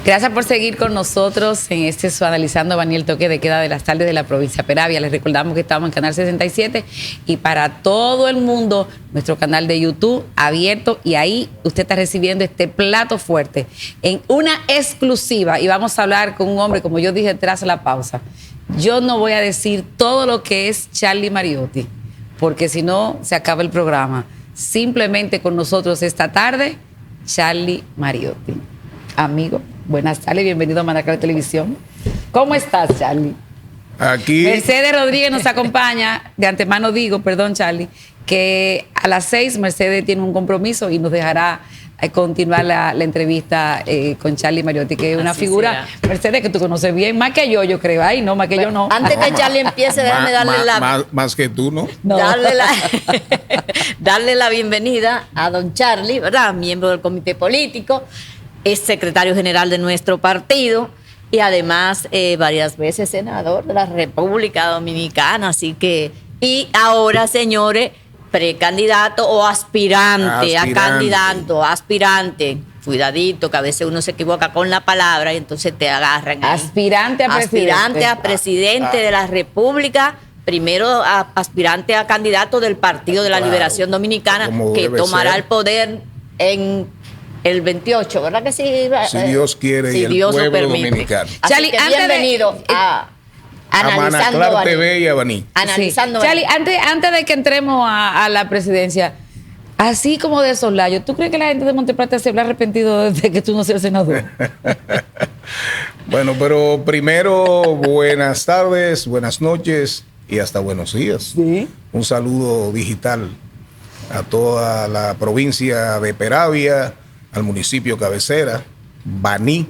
Gracias por seguir con nosotros en su Analizando Baní, el toque de queda de las tardes de la provincia de Peravia. Les recordamos que estamos en Canal 67 y para todo el mundo, nuestro canal de YouTube abierto, y ahí usted está recibiendo este plato fuerte en una exclusiva. Y vamos a hablar con un hombre, como yo dije tras la pausa. Yo no voy a decir todo lo que es Charlie Mariotti, porque si no se acaba el programa. Simplemente con nosotros esta tarde, Charlie Mariotti. Amigo, buenas tardes, bienvenido a Manacao Televisión. ¿Cómo estás, Charlie? Aquí. Mercedes Rodríguez nos acompaña. De antemano digo, perdón, Charlie, que a las 6 Mercedes tiene un compromiso y nos dejará continuar la entrevista con Charlie Mariotti, que es una figura, será. Mercedes, que tú conoces bien, más que yo creo. Ay, no, más que yo no. Antes que Charlie empiece, déjame darle más que tú, ¿no? Darle la bienvenida a don Charlie, ¿verdad? Miembro del comité político, es secretario general de nuestro partido y además varias veces senador de la República Dominicana, así que, y ahora, señores, precandidato o aspirante a candidato, aspirante. Cuidadito, que a veces uno se equivoca con la palabra y entonces te agarran. Aspirante a presidente. Aspirante a presidente de la República, primero aspirante a candidato del Partido de la Liberación Dominicana, que tomará el poder en el 28, ¿verdad que sí? Si Dios quiere, si y el Dios pueblo permite. dominicano. Charlie, así que bienvenido a Analizando Manaclar TV y a Baní. Analizando sí. Charlie, antes de que entremos a la presidencia, así como de soslayo, ¿tú crees que la gente de Monteplata se habrá arrepentido de que tú no seas senador? Bueno, pero primero, buenas tardes, buenas noches y hasta buenos días. Sí. Un saludo digital a toda la provincia de Peravia, al municipio cabecera, Baní,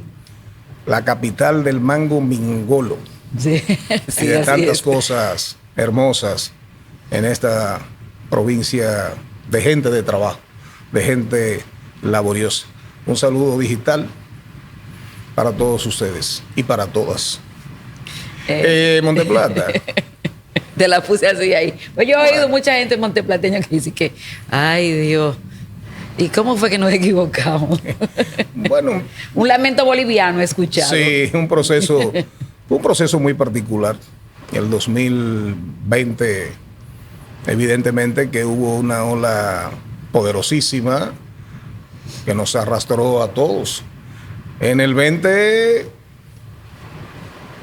la capital del mango mingolo. Sí, y de tantas cosas hermosas en esta provincia de gente de trabajo, de gente laboriosa. Un saludo digital para todos ustedes y para todas. Monteplata. Te la puse así ahí. Pues yo he oído mucha gente monteplateña que dice que, ay Dios, ¿y cómo fue que nos equivocamos? Bueno, un lamento boliviano he escuchado. Sí, un proceso muy particular. El 2020, evidentemente que hubo una ola poderosísima que nos arrastró a todos. En el 20,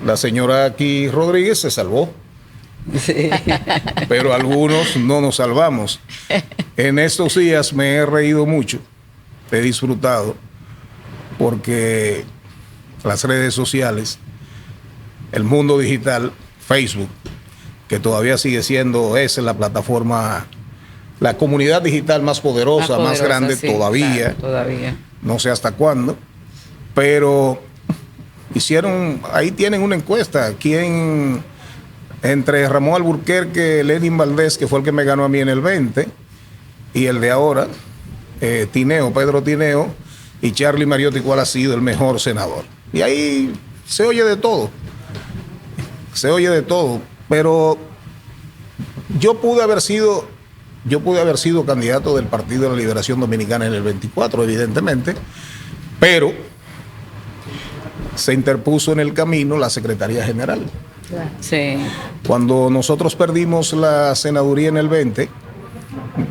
la señora aquí Rodríguez se salvó. Sí. Pero algunos no nos salvamos. En estos días me he reído mucho, he disfrutado, porque las redes sociales, el mundo digital, Facebook, que todavía sigue siendo la plataforma, la comunidad digital más poderosa, más grande, sí, todavía, claro, todavía. No sé hasta cuándo, pero ahí tienen una encuesta, entre Ramón Alburquerque, Lenin Valdés, que fue el que me ganó a mí en el 20, y el de ahora, Pedro Tineo, y Charlie Mariotti, ¿cuál ha sido el mejor senador? Y ahí se oye de todo. Pero yo pude haber sido candidato del Partido de la Liberación Dominicana en el 24, evidentemente, pero se interpuso en el camino la Secretaría General. Sí. Cuando nosotros perdimos la senaduría en el 20,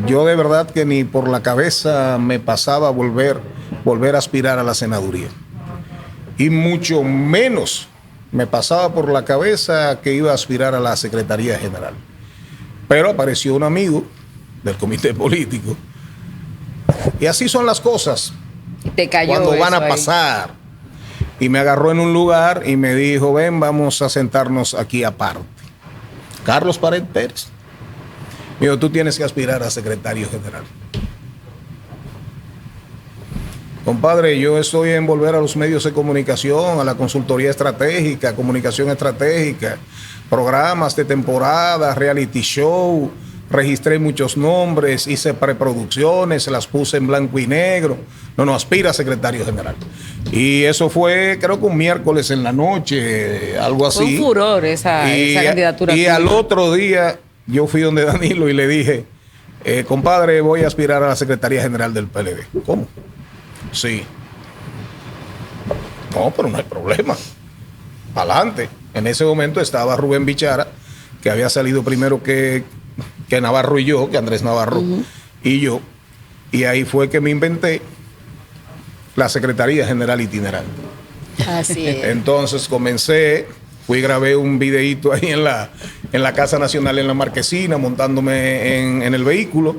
yo de verdad que ni por la cabeza me pasaba volver a aspirar a la senaduría. Y mucho menos me pasaba por la cabeza que iba a aspirar a la Secretaría General. Pero apareció un amigo del comité político. Y así son las cosas. Te cayó cuando van a ahí pasar. Y me agarró en un lugar y me dijo, ven, vamos a sentarnos aquí aparte. Carlos Pared Pérez. Me dijo, tú tienes que aspirar a secretario general. Compadre, yo estoy en volver a los medios de comunicación, a la consultoría estratégica, comunicación estratégica, programas de temporada, reality show. Registré muchos nombres, hice preproducciones, las puse en blanco y negro. No, aspira a secretario general. Y eso fue, creo que un miércoles en la noche, algo así. Fue un furor esa candidatura. Y al otro día yo fui donde Danilo y le dije, compadre, voy a aspirar a la secretaría general del PLD. ¿Cómo? Sí. No, pero no hay problema. Adelante. En ese momento estaba Rubén Bichara, que había salido primero que Navarro y yo, que Andrés Navarro y yo. Y ahí fue que me inventé la Secretaría General Itinerante. Así es. Entonces comencé, fui y grabé un videíto ahí en la Casa Nacional, en la Marquesina, montándome en el vehículo.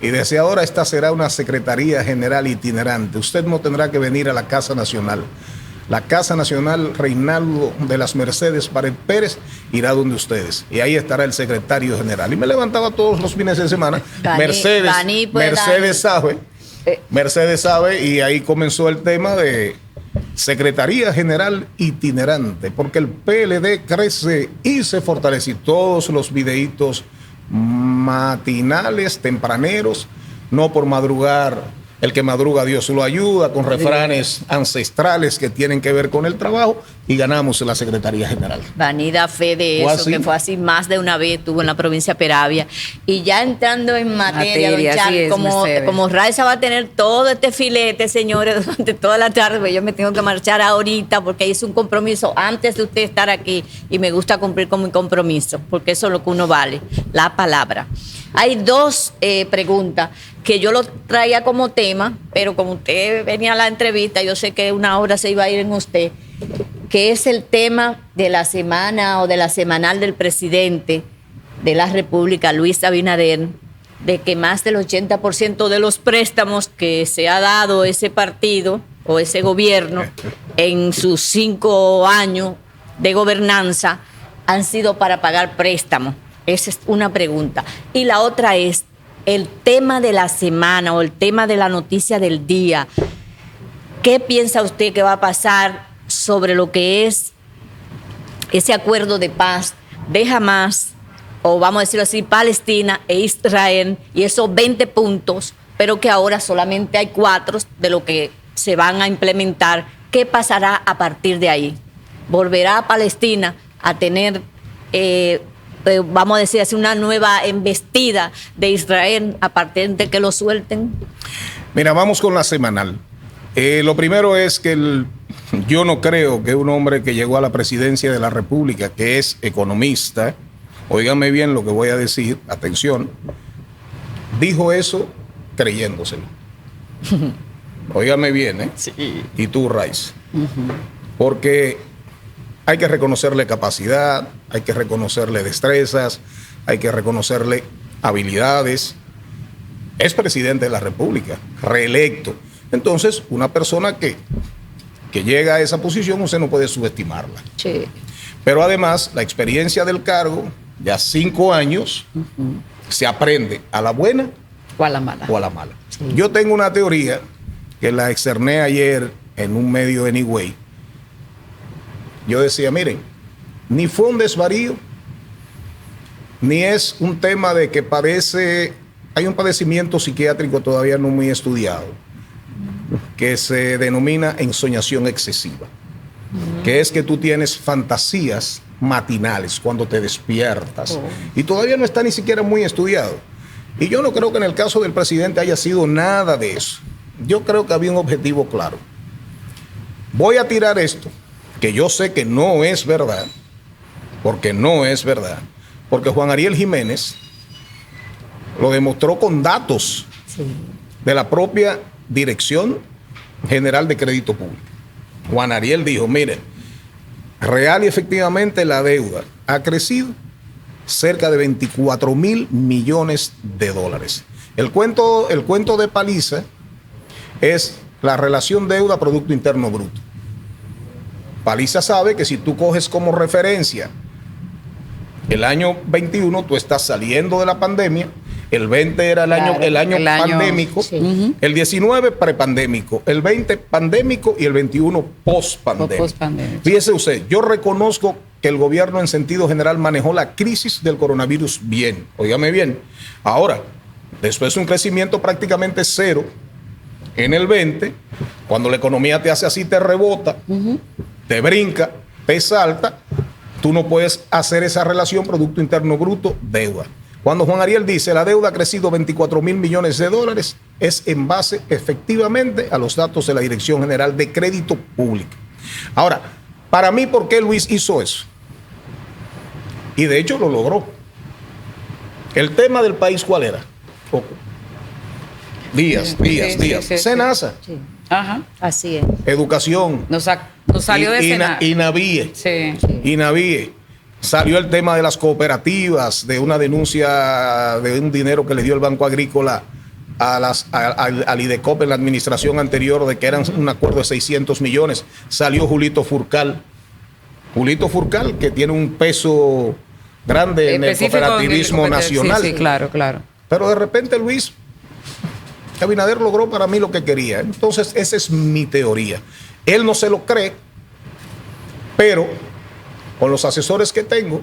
Y desde ahora esta será una Secretaría General Itinerante. Usted no tendrá que venir a la Casa Nacional. La Casa Nacional Reinaldo de las Mercedes Pared Pérez irá donde ustedes. Y ahí estará el secretario general. Y me levantaba todos los fines de semana. Mercedes sabe, y ahí comenzó el tema de Secretaría General Itinerante, porque el PLD crece y se fortalece. Y todos los videitos matinales, tempraneros, no por madrugar. El que madruga Dios lo ayuda, con refranes ancestrales que tienen que ver con el trabajo, y ganamos la Secretaría General. Vanida fe de eso, que fue así más de una vez, tuvo en la provincia de Peravia. Y ya entrando en materia, don Charlie, como Raiza va a tener todo este filete, señores, durante toda la tarde, pues yo me tengo que marchar ahorita porque hice un compromiso antes de usted estar aquí y me gusta cumplir con mi compromiso, porque eso es lo que uno vale, la palabra. Hay dos preguntas que yo lo traía como tema, pero como usted venía a la entrevista, yo sé que una hora se iba a ir en usted, que es el tema de la semana o de la semanal del presidente de la República, Luis Abinader, de que más del 80% de los préstamos que se ha dado ese partido o ese gobierno en sus 5 años de gobernanza han sido para pagar préstamos. Esa es una pregunta. Y la otra es el tema de la semana o el tema de la noticia del día. ¿Qué piensa usted que va a pasar sobre lo que es ese acuerdo de paz de Hamas, o vamos a decirlo así, Palestina e Israel, y esos 20 puntos, pero que ahora solamente hay 4 de lo que se van a implementar? ¿Qué pasará a partir de ahí? ¿Volverá a Palestina a tener vamos a decir así, una nueva embestida de Israel a partir de que lo suelten? Mira, vamos con la semanal. Lo primero es que yo no creo que un hombre que llegó a la presidencia de la República, que es economista, óigame bien lo que voy a decir, atención, dijo eso creyéndoselo. Óigame bien, ¿eh? Sí. Y tú, Raiz. Porque hay que reconocerle capacidad, hay que reconocerle destrezas, hay que reconocerle habilidades. Es presidente de la República, reelecto. Entonces, una persona que llega a esa posición, usted no puede subestimarla. Sí. Pero además, la experiencia del cargo, ya 5 años, se aprende a la buena o a la mala. Sí. Yo tengo una teoría que la externé ayer en un medio de Anyway. Yo decía, miren, ni fue un desvarío, ni es un tema de que hay un padecimiento psiquiátrico todavía no muy estudiado, que se denomina ensoñación excesiva, que es que tú tienes fantasías matinales cuando te despiertas, y todavía no está ni siquiera muy estudiado. Y yo no creo que en el caso del presidente haya sido nada de eso. Yo creo que había un objetivo claro. Voy a tirar esto, que yo sé que no es verdad, porque Juan Ariel Jiménez lo demostró con datos de la propia Dirección General de Crédito Público. Juan Ariel dijo, miren, real y efectivamente la deuda ha crecido cerca de 24,000 millones de dólares. El cuento de Paliza es la relación deuda-Producto Interno Bruto. Paliza sabe que si tú coges como referencia el año 21, tú estás saliendo de la pandemia. El 20 era el año pandémico, sí. El 19 prepandémico, el 20 pandémico y el 21 pospandémico. Fíjese usted, yo reconozco que el gobierno en sentido general manejó la crisis del coronavirus bien, óigame bien. Ahora, después de un crecimiento prácticamente cero en el 20, cuando la economía te hace así, te rebota, te brinca, te salta, tú no puedes hacer esa relación Producto Interno Bruto, deuda. Cuando Juan Ariel dice la deuda ha crecido 24 mil millones de dólares, es en base efectivamente a los datos de la Dirección General de Crédito Público. Ahora, para mí, ¿por qué Luis hizo eso? Y de hecho lo logró. El tema del país, ¿cuál era? Díaz. Senasa. Sí. Ajá. Así es. Educación. Nos salió de Senasa. INAVIE. Sí. INAVIE. Salió el tema de las cooperativas, de una denuncia de un dinero que le dio el Banco Agrícola al IDECOP en la administración anterior, de que eran un acuerdo de 600 millones. Salió Julito Furcal, que tiene un peso grande en el cooperativismo nacional. Sí, claro. Pero de repente, Luis, Abinader logró para mí lo que quería. Entonces, esa es mi teoría. Él no se lo cree, pero con los asesores que tengo,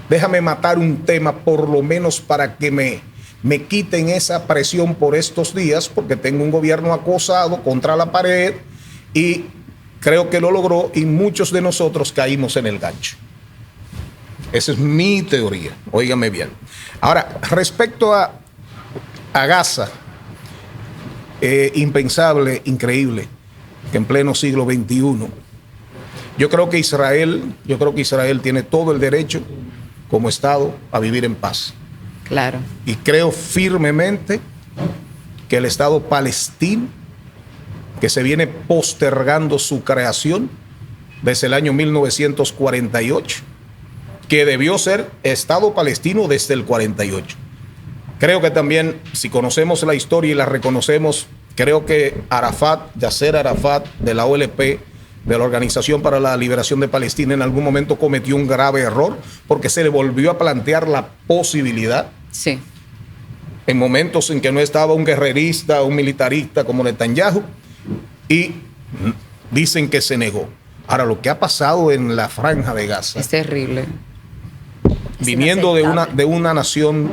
déjame matar un tema por lo menos para que me quiten esa presión por estos días, porque tengo un gobierno acosado contra la pared y creo que lo logró y muchos de nosotros caímos en el gancho. Esa es mi teoría, óigame bien. Ahora, respecto a Gaza, impensable, increíble, que en pleno siglo XXI, yo creo que Israel tiene todo el derecho como Estado a vivir en paz. Claro. Y creo firmemente que el Estado palestino, que se viene postergando su creación desde el año 1948, que debió ser Estado palestino desde el 48. Creo que también, si conocemos la historia y la reconocemos, creo que Yasser Arafat, de la OLP, de la Organización para la Liberación de Palestina, en algún momento cometió un grave error porque se le volvió a plantear la posibilidad, sí, en momentos en que no estaba un guerrerista, un militarista como Netanyahu, y dicen que se negó. Ahora, lo que ha pasado en la Franja de Gaza es terrible. viniendo de una nación,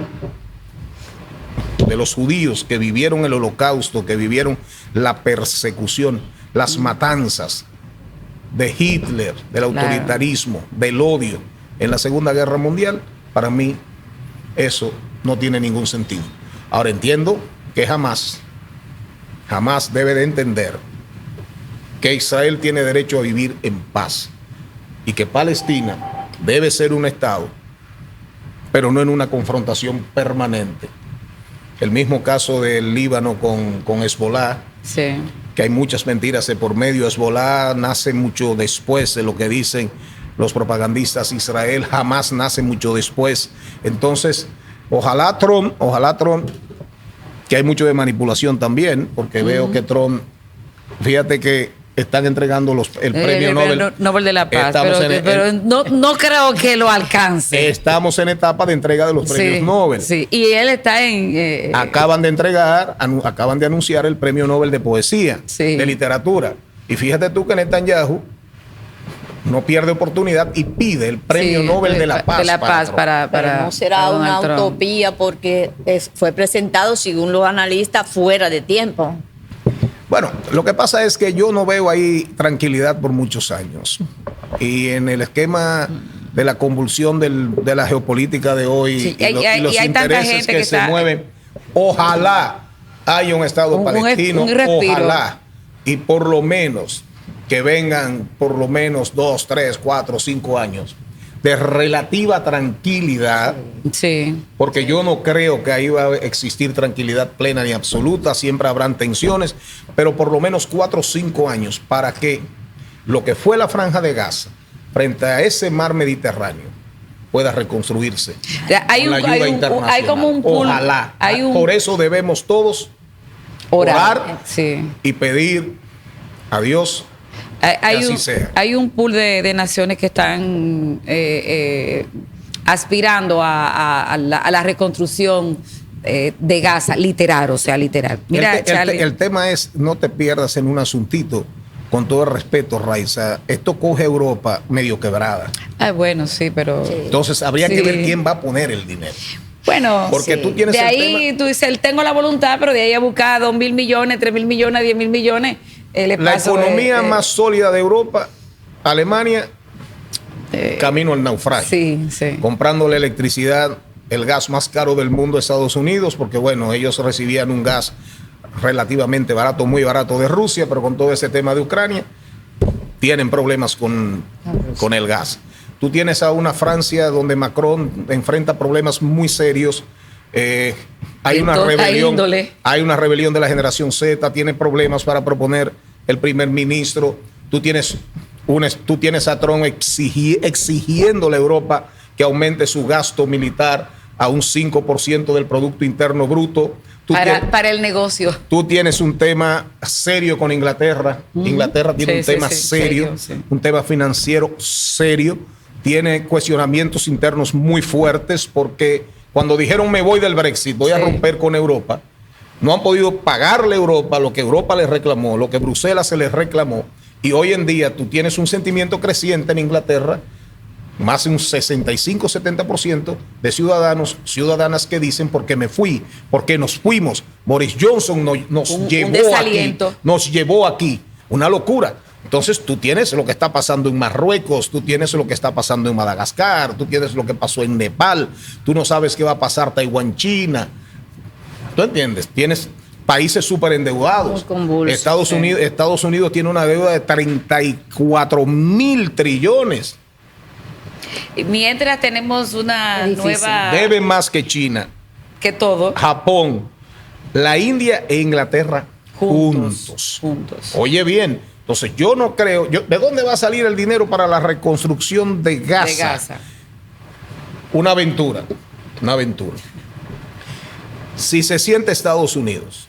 de los judíos que vivieron el holocausto, que vivieron la persecución, las matanzas de Hitler, del autoritarismo, del odio en la Segunda Guerra Mundial, para mí eso no tiene ningún sentido. Ahora entiendo que jamás debe de entender que Israel tiene derecho a vivir en paz y que Palestina debe ser un Estado, pero no en una confrontación permanente. El mismo caso del Líbano con Hezbollah, Sí. que hay muchas mentiras de por medio. Hezbollah nace mucho después de lo que dicen los propagandistas. Israel jamás nace mucho después. Entonces, ojalá Trump, que hay mucho de manipulación también, porque veo que Trump, fíjate que están entregando el premio Nobel de la Paz, Estamos pero no creo que lo alcance. Estamos en etapa de entrega de los premios Nobel. Sí, y él está en... acaban de anunciar el premio Nobel de poesía, de literatura. Y fíjate tú que Netanyahu no pierde oportunidad y pide el premio Nobel de la Paz. De la Paz Pero no será una utopía porque fue presentado, según los analistas, fuera de tiempo. Bueno, lo que pasa es que yo no veo ahí tranquilidad por muchos años. Y en el esquema de la convulsión de la geopolítica de hoy y los intereses que se mueven, ojalá haya un Estado palestino, ojalá, y por lo menos que vengan por lo menos 2, 3, 4, 5 años de relativa tranquilidad, porque yo no creo que ahí va a existir tranquilidad plena ni absoluta, siempre habrán tensiones, pero por lo menos 4 o 5 años para que lo que fue la Franja de Gaza frente a ese mar Mediterráneo pueda reconstruirse. Hay como un pool. Ojalá. Por eso debemos todos orar y pedir a Dios hay un pool de naciones que están aspirando a la reconstrucción de Gaza, literal. Mira, el tema es, no te pierdas en un asuntito, con todo el respeto, Raiza, esto coge a Europa medio quebrada. Bueno, sí, pero... Entonces habría que ver quién va a poner el dinero. Bueno, porque tú tienes de ahí tú dices, tengo la voluntad, pero de ahí a buscar 2.000 millones, 3.000 millones, 10.000 millones. La economía más sólida de Europa, Alemania, camino al naufragio. Sí. Comprándole electricidad el gas más caro del mundo, Estados Unidos, porque bueno, ellos recibían un gas relativamente barato, muy barato de Rusia, pero con todo ese tema de Ucrania, tienen problemas con el gas. Tú tienes a una Francia donde Macron enfrenta problemas muy serios. Hay una rebelión de la generación Z, tiene problemas para proponer el primer ministro. Tú tienes a Trump exigiéndole a Europa que aumente su gasto militar a un 5% del Producto Interno Bruto. Para el negocio. Tú tienes un tema serio con Inglaterra. Inglaterra tiene un tema serio, un tema financiero serio. Tiene cuestionamientos internos muy fuertes porque cuando dijeron me voy del Brexit, voy a romper con Europa, no han podido pagarle a Europa lo que Europa les reclamó, lo que Bruselas se les reclamó. Y hoy en día tú tienes un sentimiento creciente en Inglaterra, más de un 65-70% de ciudadanas que dicen porque me fui, porque nos fuimos. Boris Johnson nos llevó aquí. Una locura. Entonces tú tienes lo que está pasando en Marruecos, tú tienes lo que está pasando en Madagascar, tú tienes lo que pasó en Nepal, tú no sabes qué va a pasar Taiwán, China. ¿Tú entiendes? Tienes países súper endeudados. Estados Unidos tiene una deuda de 34,000 trillones. Mientras tenemos una nueva... Debe más que China. Que todo. Japón, la India e Inglaterra juntos. Oye bien, entonces yo no creo... ¿De dónde va a salir el dinero para la reconstrucción de Gaza? Una aventura. Si se siente Estados Unidos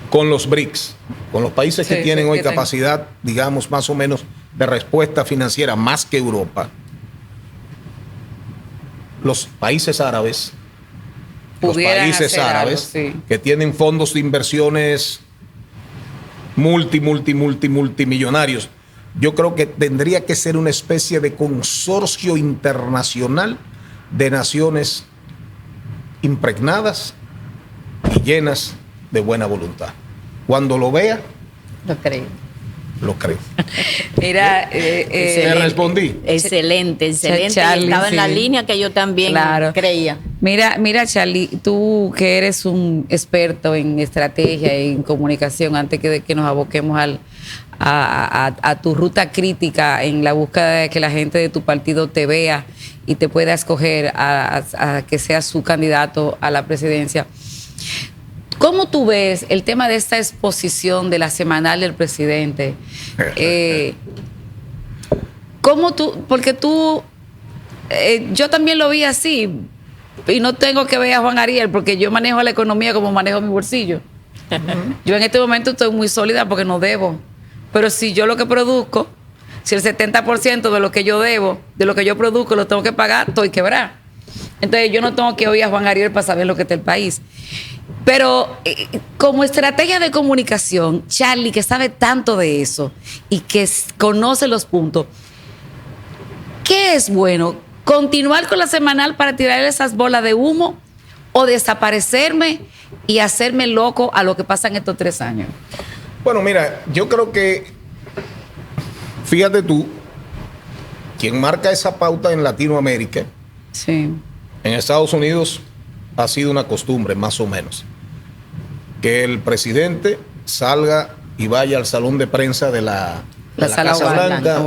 con los BRICS, con los países que tienen hoy capacidad, digamos, más o menos de respuesta financiera más que Europa, los países árabes, que tienen fondos de inversiones multimillonarios, yo creo que tendría que ser una especie de consorcio internacional de naciones impregnadas y llenas de buena voluntad. Cuando lo vea, lo creo. Mira, te respondí. Excelente. Charlie, estaba en la línea que yo también creía. Mira, Charlie, tú que eres un experto en estrategia y en comunicación, antes de que nos aboquemos a tu ruta crítica en la búsqueda de que la gente de tu partido te vea y te pueda escoger a que seas su candidato a la presidencia. ¿Cómo tú ves el tema de esta exposición de la semanal del presidente? Porque yo también lo vi así, y no tengo que ver a Juan Ariel, porque yo manejo la economía como manejo mi bolsillo. Yo en este momento estoy muy sólida porque no debo, pero si yo lo que produzco, si el 70% de lo que yo debo, de lo que yo produzco, lo tengo que pagar, estoy quebrada. Entonces yo no tengo que oír a Juan Ariel para saber lo que está el país. Pero como estrategia de comunicación, Charlie, que sabe tanto de eso y que conoce los puntos, ¿qué es bueno? ¿Continuar con la semanal para tirar esas bolas de humo o desaparecerme y hacerme loco a lo que pasa en estos 3 años? Bueno, mira, yo creo que, fíjate tú, quien marca esa pauta en Latinoamérica, en Estados Unidos ha sido una costumbre, más o menos, que el presidente salga y vaya al salón de prensa de la Casa Blanca,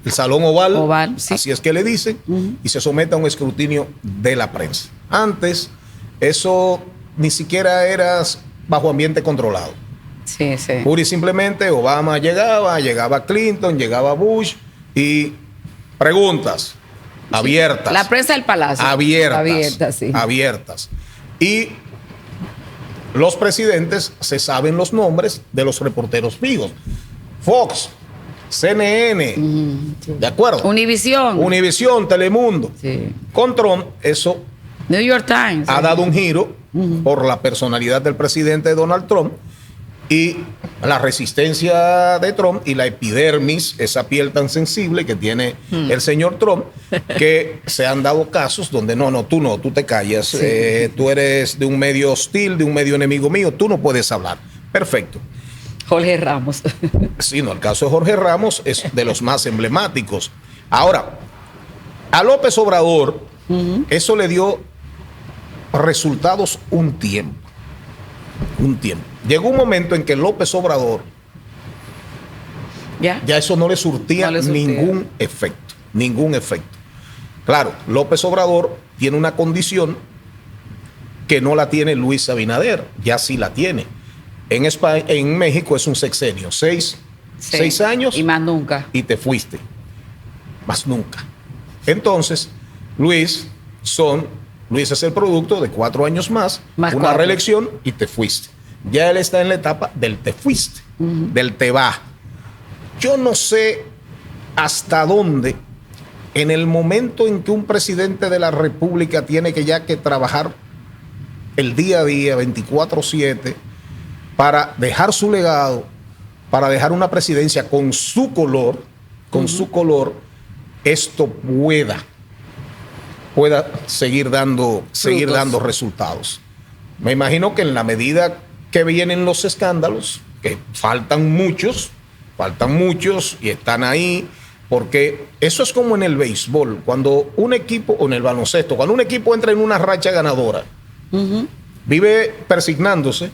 el salón oval, así es que le dicen, y se someta a un escrutinio de la prensa. Antes, eso ni siquiera era bajo ambiente controlado. Pura y simplemente Obama llegaba Clinton, llegaba Bush, y preguntas abiertas. La prensa del palacio. Abiertas. Y los presidentes se saben los nombres de los reporteros fijos. Fox, CNN, ¿de acuerdo? Univisión, Telemundo. Con Trump, eso New York Times ha dado un giro por la personalidad del presidente Donald Trump y la resistencia de Trump y la epidermis, esa piel tan sensible que tiene el señor Trump, que se han dado casos donde tú te callas, tú eres de un medio hostil, de un medio enemigo mío, tú no puedes hablar. Perfecto. Jorge Ramos. Sí, el caso de Jorge Ramos es de los más emblemáticos. Ahora, A López Obrador, eso le dio resultados un tiempo. Un tiempo. Llegó un momento en que López Obrador ya eso no le surtía, ningún efecto. Ningún efecto. Claro, López Obrador tiene una condición que no la tiene Luis Abinader, ya sí la tiene. En España, en México es un sexenio, seis años. Y más nunca. Y te fuiste. Más nunca. Entonces, Luis es el producto de 4 años más una 4. reelección y te fuiste. Ya él está en la etapa del te fuiste, del te va. Yo no sé hasta dónde, en el momento en que un presidente de la República tiene que trabajar el día a día, 24/7, para dejar su legado, para dejar una presidencia con su color, esto pueda seguir dando resultados. Me imagino que en la medida que vienen los escándalos, que faltan muchos y están ahí, porque eso es como en el béisbol, cuando un equipo, o en el baloncesto, cuando un equipo entra en una racha ganadora, vive persignándose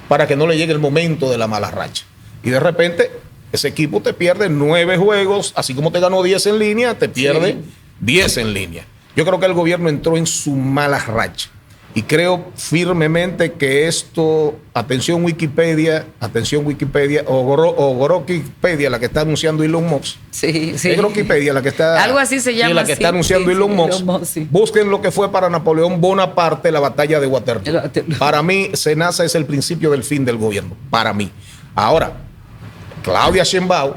para que no le llegue el momento de la mala racha. Y de repente ese equipo te pierde 9 juegos, así como te ganó 10 en línea, te pierde 10 en línea. Yo creo que el gobierno entró en su mala racha. Y creo firmemente que esto, atención Wikipedia, o Wikipedia, la que está anunciando Elon Musk. Es Wikipedia la que está. Algo así se llama. La que está anunciando Elon Musk. Busquen lo que fue para Napoleón Bonaparte la batalla de Waterloo. Para mí, Senasa es el principio del fin del gobierno. Para mí. Ahora, Claudia Sheinbaum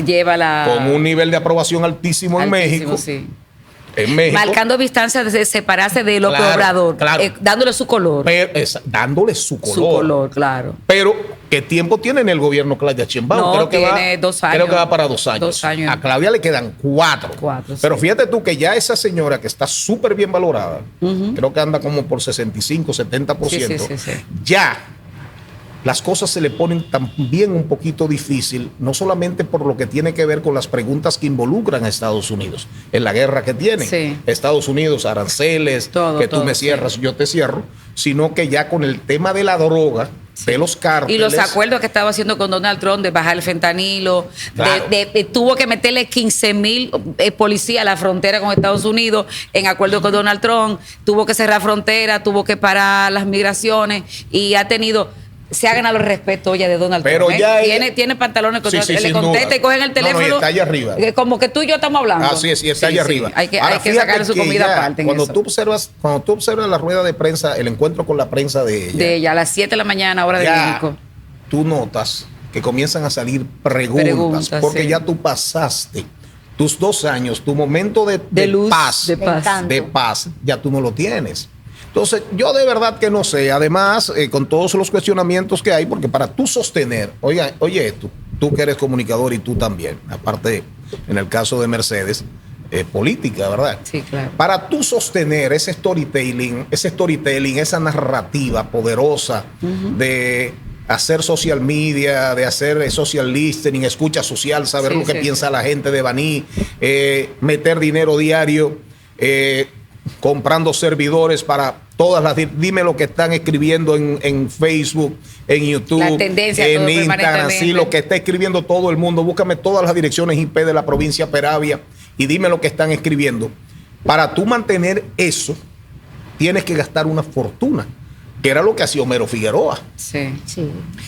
lleva con un nivel de aprobación altísimo en México. En México, marcando distancia de separarse de López Obrador, dándole su color. Dándole su color. Su color, claro. Pero, ¿qué tiempo tiene en el gobierno Claudia Sheinbaum? No, tiene 2 años. Creo que va para 2 años. 2 años. A Claudia le quedan 4. Pero fíjate tú que ya esa señora que está súper bien valorada, creo que anda como por 65, 70%, ya las cosas se le ponen también un poquito difícil, no solamente por lo que tiene que ver con las preguntas que involucran a Estados Unidos, en la guerra que tienen. Estados Unidos, aranceles, tú me cierras, yo te cierro, sino que ya con el tema de la droga, de los cárteles. Y los acuerdos que estaba haciendo con Donald Trump de bajar el fentanilo, tuvo que meterle 15,000 policías a la frontera con Estados Unidos en acuerdo con Donald Trump, tuvo que cerrar frontera, tuvo que parar las migraciones y se ha ganado el respeto ya de Donald Trump. Ya tiene pantalones que le contesta y cogen el teléfono. No, y está allá arriba. Como que tú y yo estamos hablando. Así es, y está allá arriba. Hay que sacarle su comida aparte. Cuando tú observas la rueda de prensa, el encuentro con la prensa de ella. A las 7 de la mañana, hora de México. Tú notas que comienzan a salir preguntas porque ya tú pasaste tus 2 años, tu momento de luz, de paz, ya tú no lo tienes. Entonces, yo de verdad que no sé. Además, con todos los cuestionamientos que hay, porque para tú sostener, oye, tú que eres comunicador y tú también, aparte, en el caso de Mercedes, política, ¿verdad? Sí, claro. Para tú sostener ese storytelling, esa narrativa poderosa de hacer social media, de hacer social listening, escucha social, saber lo que piensa la gente de Baní, meter dinero diario, comprando servidores para todas las... Dime lo que están escribiendo en Facebook, en YouTube, en Instagram, sí, lo que está escribiendo todo el mundo. Búscame todas las direcciones IP de la provincia Peravia y dime lo que están escribiendo. Para tú mantener eso, tienes que gastar una fortuna, que era lo que hacía Homero Figueroa.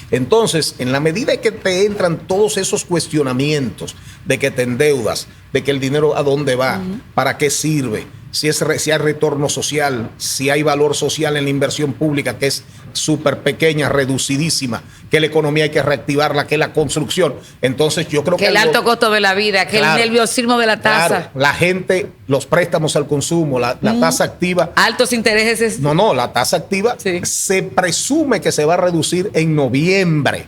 Entonces, en la medida en que te entran todos esos cuestionamientos de que te endeudas, de que el dinero a dónde va, para qué sirve, si hay retorno social, si hay valor social en la inversión pública, que es súper pequeña, reducidísima, que la economía hay que reactivarla, que la construcción. Entonces yo creo que el alto costo de la vida, que el nerviosismo de la tasa. La gente, los préstamos al consumo, la tasa activa. Altos intereses. La tasa activa se presume que se va a reducir en noviembre.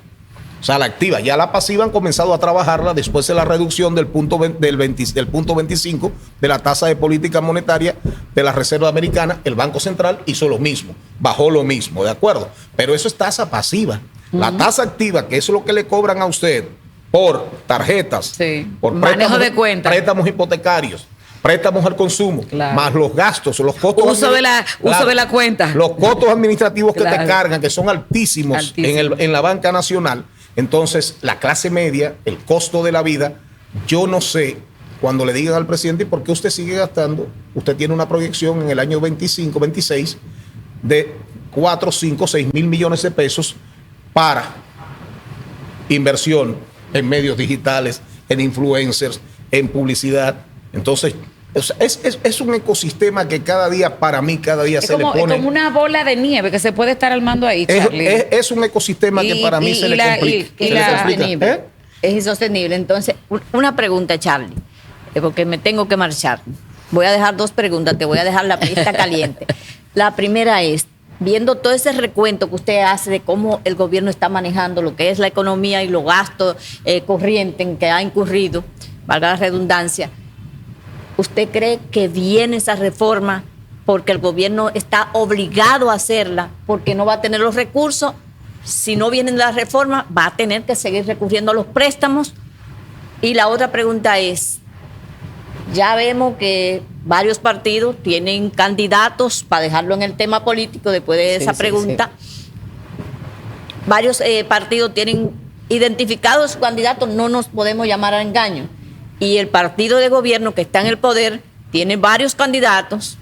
O sea, la activa, ya la pasiva han comenzado a trabajarla después de la reducción del punto 25 de la tasa de política monetaria de la Reserva Americana. El Banco Central hizo lo mismo, bajó lo mismo, ¿de acuerdo? Pero eso es tasa pasiva. La tasa activa, que es lo que le cobran a usted por tarjetas, por manejo de cuentas, préstamos hipotecarios, préstamos al consumo, Claro. más los gastos, los costos. Uso de la cuenta. Los costos administrativos que te Claro. cargan, que son altísimos, Altísimos. en la banca nacional. Entonces, la clase media, el costo de la vida, yo no sé, cuando le digan al presidente, ¿por qué usted sigue gastando? Usted tiene una proyección en el año 25, 26 de 4, 5, 6 mil millones de pesos para inversión en medios digitales, en influencers, en publicidad. Entonces, es un ecosistema que cada día, para mí, cada día se le pone. Es como una bola de nieve que se puede estar armando ahí, Charlie. Es un ecosistema que para mí se le complica. Es insostenible. Es insostenible. Entonces, una pregunta, Charlie, porque me tengo que marchar. Voy a dejar 2 preguntas, te voy a dejar la pista caliente. La primera es, viendo todo ese recuento que usted hace de cómo el gobierno está manejando lo que es la economía y los gastos corrientes en que ha incurrido, valga la redundancia, ¿usted cree que viene esa reforma porque el gobierno está obligado a hacerla, porque no va a tener los recursos? Si no vienen las reformas, va a tener que seguir recurriendo a los préstamos. Y la otra pregunta es, ya vemos que varios partidos tienen candidatos, para dejarlo en el tema político después de esa pregunta, varios partidos tienen identificados sus candidatos, no nos podemos llamar a engaño. Y el partido de gobierno que está en el poder tiene varios candidatos,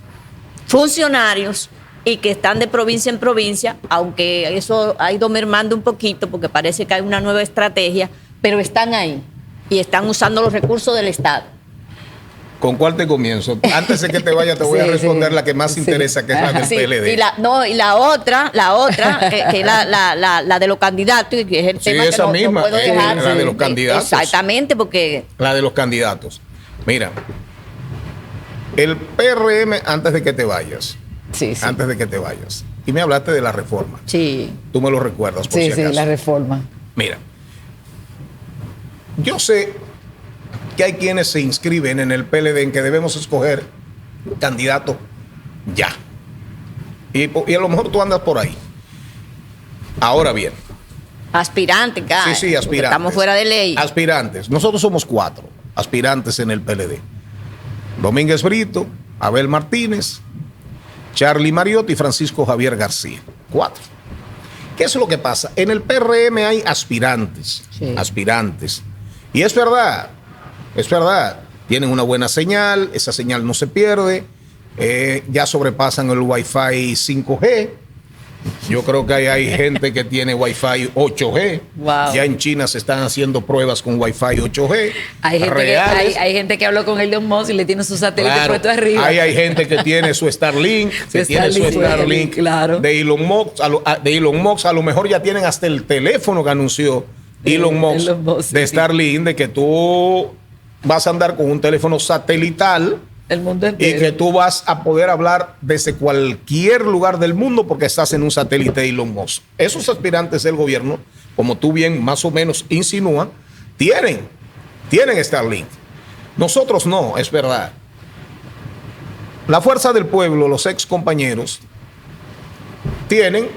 funcionarios, y que están de provincia en provincia, aunque eso ha ido mermando un poquito porque parece que hay una nueva estrategia, pero están ahí y están usando los recursos del Estado. ¿Con cuál te comienzo? Antes de que te vaya, te voy a responder la que más interesa, que es la del PLD. Y la otra, que es la de los candidatos, y que es el tema esa que misma, no puedo dejar. la de los candidatos. Exactamente, porque... La de los candidatos. Mira, el PRM, antes de que te vayas, antes de que te vayas, y me hablaste de la reforma. Sí. Tú me lo recuerdas, por si acaso. Sí, la reforma. Mira, yo sé que hay quienes se inscriben en el PLD en que debemos escoger candidato ya. Y a lo mejor tú andas por ahí. Ahora bien. Aspirante, cara. Sí, aspirantes. Estamos fuera de ley. Aspirantes. Nosotros somos 4 aspirantes en el PLD. Domínguez Brito, Abel Martínez, Charlie Mariotti y Francisco Javier García. 4. ¿Qué es lo que pasa? En el PRM hay aspirantes. Aspirantes. Y es verdad. Es verdad, tienen una buena señal, esa señal no se pierde, ya sobrepasan el Wi-Fi 5G. Yo creo que hay gente que tiene Wi-Fi 8G. Wow. Ya en China se están haciendo pruebas con Wi-Fi 8G. Hay gente que habló con Elon Musk y le tiene su satélite puesto arriba. Hay gente que tiene su Starlink, claro. de Elon Musk. A lo mejor ya tienen hasta el teléfono que anunció Elon Musk de Starlink, de que tú vas a andar con un teléfono satelital el mundo entero, y que tú vas a poder hablar desde cualquier lugar del mundo porque estás en un satélite de Elon Musk. Esos aspirantes del gobierno, como tú bien más o menos insinúas, tienen Starlink. Nosotros no, es verdad. La Fuerza del Pueblo, los ex compañeros, tienen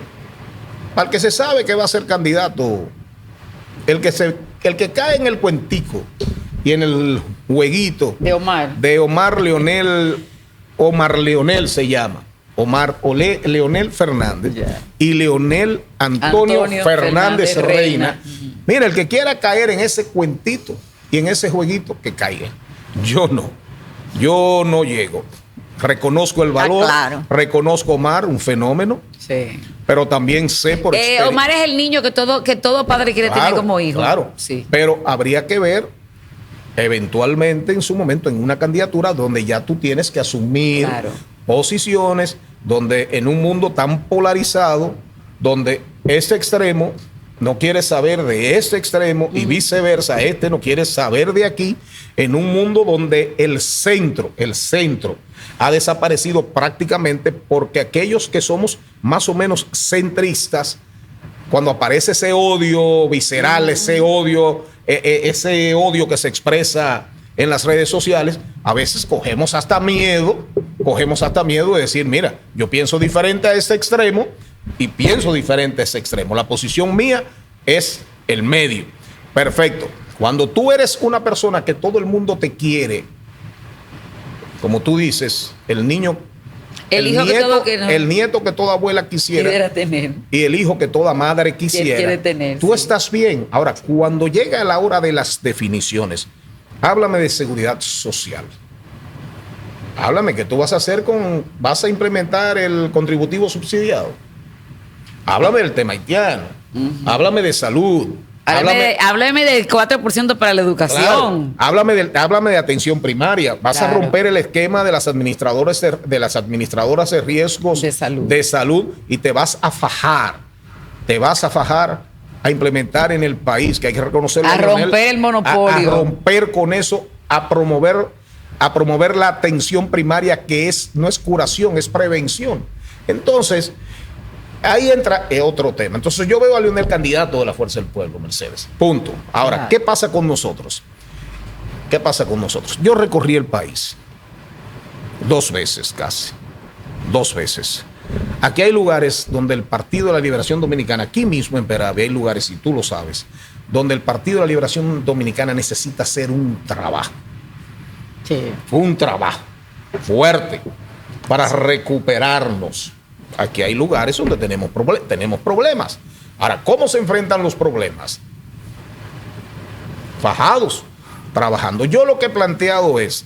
al que se sabe que va a ser candidato, el que cae en el cuentico y en el jueguito de Omar Leonel se llama. Leonel Fernández y Leonel Antonio Fernández Reina. Mira, el que quiera caer en ese cuentito y en ese jueguito, que caiga. Yo no llego. Reconozco el valor, reconozco a Omar, un fenómeno, pero también sé por experiencia. Omar es el niño que todo padre quiere tener como hijo. Claro, pero habría que ver eventualmente en su momento en una candidatura donde ya tú tienes que asumir posiciones, donde en un mundo tan polarizado, donde ese extremo no quiere saber de ese extremo y viceversa, este no quiere saber de aquí, en un mundo donde el centro ha desaparecido prácticamente, porque aquellos que somos más o menos centristas, cuando aparece ese odio visceral, ese odio que se expresa en las redes sociales, a veces cogemos hasta miedo de decir, mira, yo pienso diferente a ese extremo y pienso diferente a ese extremo. La posición mía es el medio. Perfecto. Cuando tú eres una persona que todo el mundo te quiere, como tú dices, el niño, El hijo que todo que no- el nieto que toda abuela Quisiera tener. y el hijo que toda madre quisiera. Quiere tener, Tú sí. estás bien. Ahora, cuando llega la hora de las definiciones, háblame de seguridad social. Háblame que tú vas a implementar el contributivo subsidiado. Háblame del tema haitiano. Háblame de salud. Háblame del 4% para la educación. Claro, háblame de atención primaria. Vas Claro. a romper el esquema de las administradoras de riesgos De salud. y te vas a fajar. Te vas a fajar a implementar en el país, que hay que reconocerlo. A Leonel, romper el monopolio. A romper con eso, a promover la atención primaria, que no es curación, es prevención. Entonces, ahí entra otro tema. Entonces yo veo a Leonel candidato de la Fuerza del Pueblo, Mercedes. Punto. Ahora, Claro. ¿qué pasa con nosotros? ¿Qué pasa con nosotros? Yo recorrí el país 2 veces casi. 2 veces. Aquí hay lugares donde el Partido de la Liberación Dominicana, aquí mismo en Peravia, hay lugares, y tú lo sabes, donde el Partido de la Liberación Dominicana necesita hacer un trabajo. Sí. Un trabajo fuerte para recuperarnos. Aquí hay lugares donde tenemos problemas. Ahora, ¿cómo se enfrentan los problemas? Fajados, trabajando. Yo lo que he planteado es,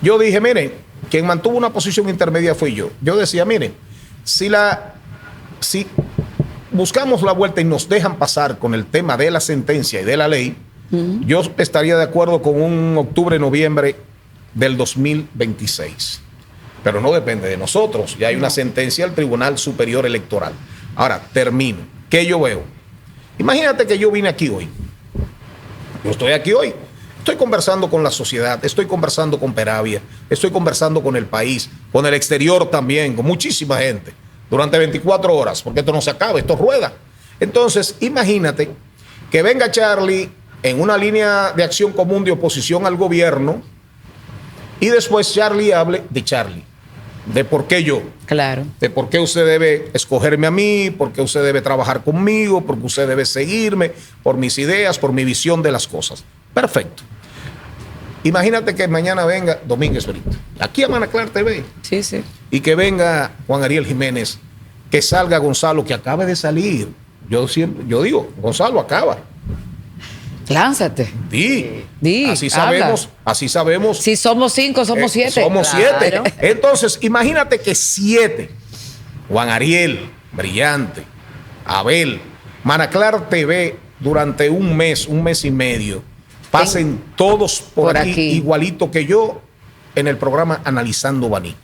yo dije, miren, quien mantuvo una posición intermedia fui yo. Yo decía, miren, si buscamos la vuelta y nos dejan pasar con el tema de la sentencia y de la ley, yo estaría de acuerdo con un octubre-noviembre del 2026. Pero no depende de nosotros. Ya hay una sentencia del Tribunal Superior Electoral. Ahora, termino. ¿Qué yo veo? Imagínate que yo vine aquí hoy. Yo estoy aquí hoy. Estoy conversando con la sociedad, estoy conversando con Peravia, estoy conversando con el país, con el exterior también, con muchísima gente, durante 24 horas, porque esto no se acaba, esto rueda. Entonces, imagínate que venga Charlie en una línea de acción común de oposición al gobierno y después Charlie hable de Charlie, de por qué yo. Claro. De por qué usted debe escogerme a mí, por qué usted debe trabajar conmigo, por qué usted debe seguirme, por mis ideas, por mi visión de las cosas. Perfecto. Imagínate que mañana venga Domínguez Brito, aquí a Manaclar TV, Sí, sí. y que venga Juan Ariel Jiménez, que salga Gonzalo, que acabe de salir. Yo digo, Gonzalo acaba. Lánzate. Di, así habla. sabemos. Si somos 5, somos 7. Somos Claro. 7. Entonces, imagínate que 7. Juan Ariel, brillante. Abel, Manaclar TV, durante un mes y medio, pasen todos por aquí, igualito que yo, en el programa Analizando Baní.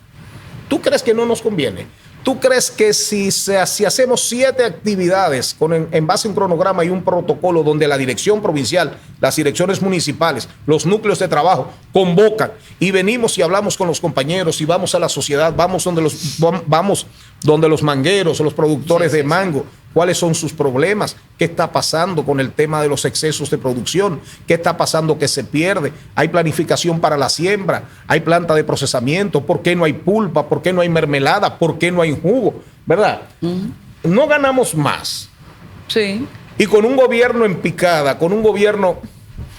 ¿Tú crees que no nos conviene? ¿Tú crees que si hacemos 7 actividades en base a un cronograma y un protocolo donde la dirección provincial, las direcciones municipales, los núcleos de trabajo convocan y venimos y hablamos con los compañeros y vamos a la sociedad, vamos donde los mangueros, los productores de mango, cuáles son sus problemas, qué está pasando con el tema de los excesos de producción, qué está pasando que se pierde, hay planificación para la siembra, hay planta de procesamiento, por qué no hay pulpa, por qué no hay mermelada, por qué no hay jugo, ¿verdad? No ganamos más. Sí. Y con un gobierno en picada, con un gobierno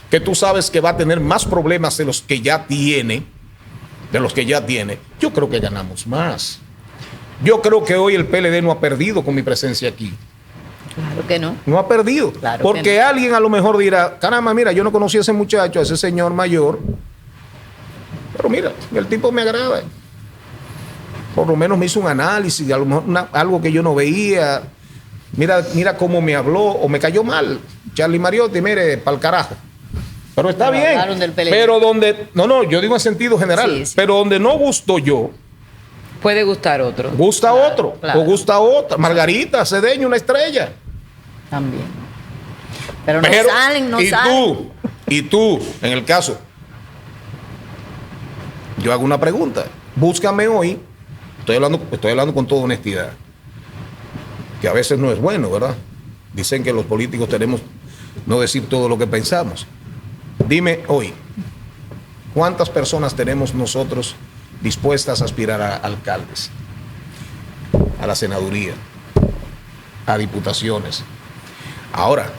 que tú sabes que va a tener más problemas de los que ya tiene, yo creo que ganamos más. Yo creo que hoy el PLD no ha perdido con mi presencia aquí. Claro que no. No ha perdido. Claro porque que no. alguien a lo mejor dirá, caramba, mira, yo no conocí a ese muchacho, a ese señor mayor, pero mira, el tipo me agrada. Por lo menos me hizo un análisis, a lo mejor algo que yo no veía. Mira cómo me habló o me cayó mal. Charlie Mariotti, mire, pa'l carajo. Pero está Pero bien. hablaron del PLD. Pero donde, no, yo digo en sentido general, Sí, sí. pero donde no gusto yo, Puede gustar otro. gusta Claro, otro, claro. o gusta otra. Margarita Cedeño, una estrella. También. Pero no Pero, salen, no y salen. y tú, en el caso, yo hago una pregunta. Búscame hoy, estoy hablando con toda honestidad, que a veces no es bueno, ¿verdad? Dicen que los políticos tenemos no decir todo lo que pensamos. Dime hoy, ¿cuántas personas tenemos nosotros dispuestas a aspirar a alcaldes, a la senaduría, a diputaciones? Ahora,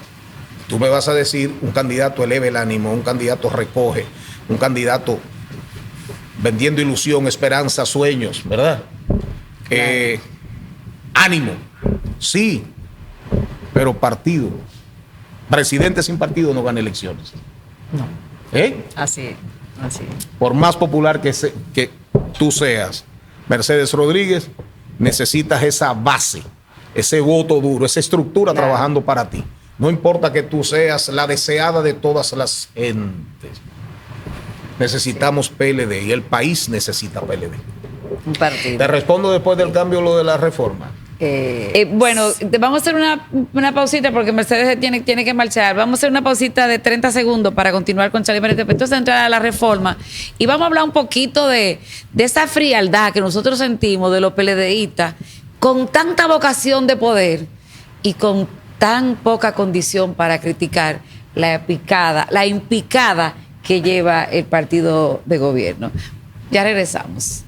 tú me vas a decir, un candidato eleva el ánimo, un candidato recoge, un candidato vendiendo ilusión, esperanza, sueños, ¿verdad? Ánimo, sí, pero partido. Presidente sin partido no gana elecciones. No. Así es. Por más popular que tú seas, Mercedes Rodríguez, necesitas esa base, ese voto duro, esa estructura trabajando para ti. No importa que tú seas la deseada de todas las gentes. Necesitamos PLD y el país necesita PLD. Un partido. Te respondo después del cambio lo de la reforma. Bueno, vamos a hacer una pausita porque Mercedes tiene que marchar. Vamos a hacer una pausita de 30 segundos para continuar con Charlie Mariotti. Entonces entrar a la reforma y vamos a hablar un poquito de esa frialdad que nosotros sentimos de los PLDistas con tanta vocación de poder y con tan poca condición para criticar la impicada que lleva el partido de gobierno. Ya regresamos.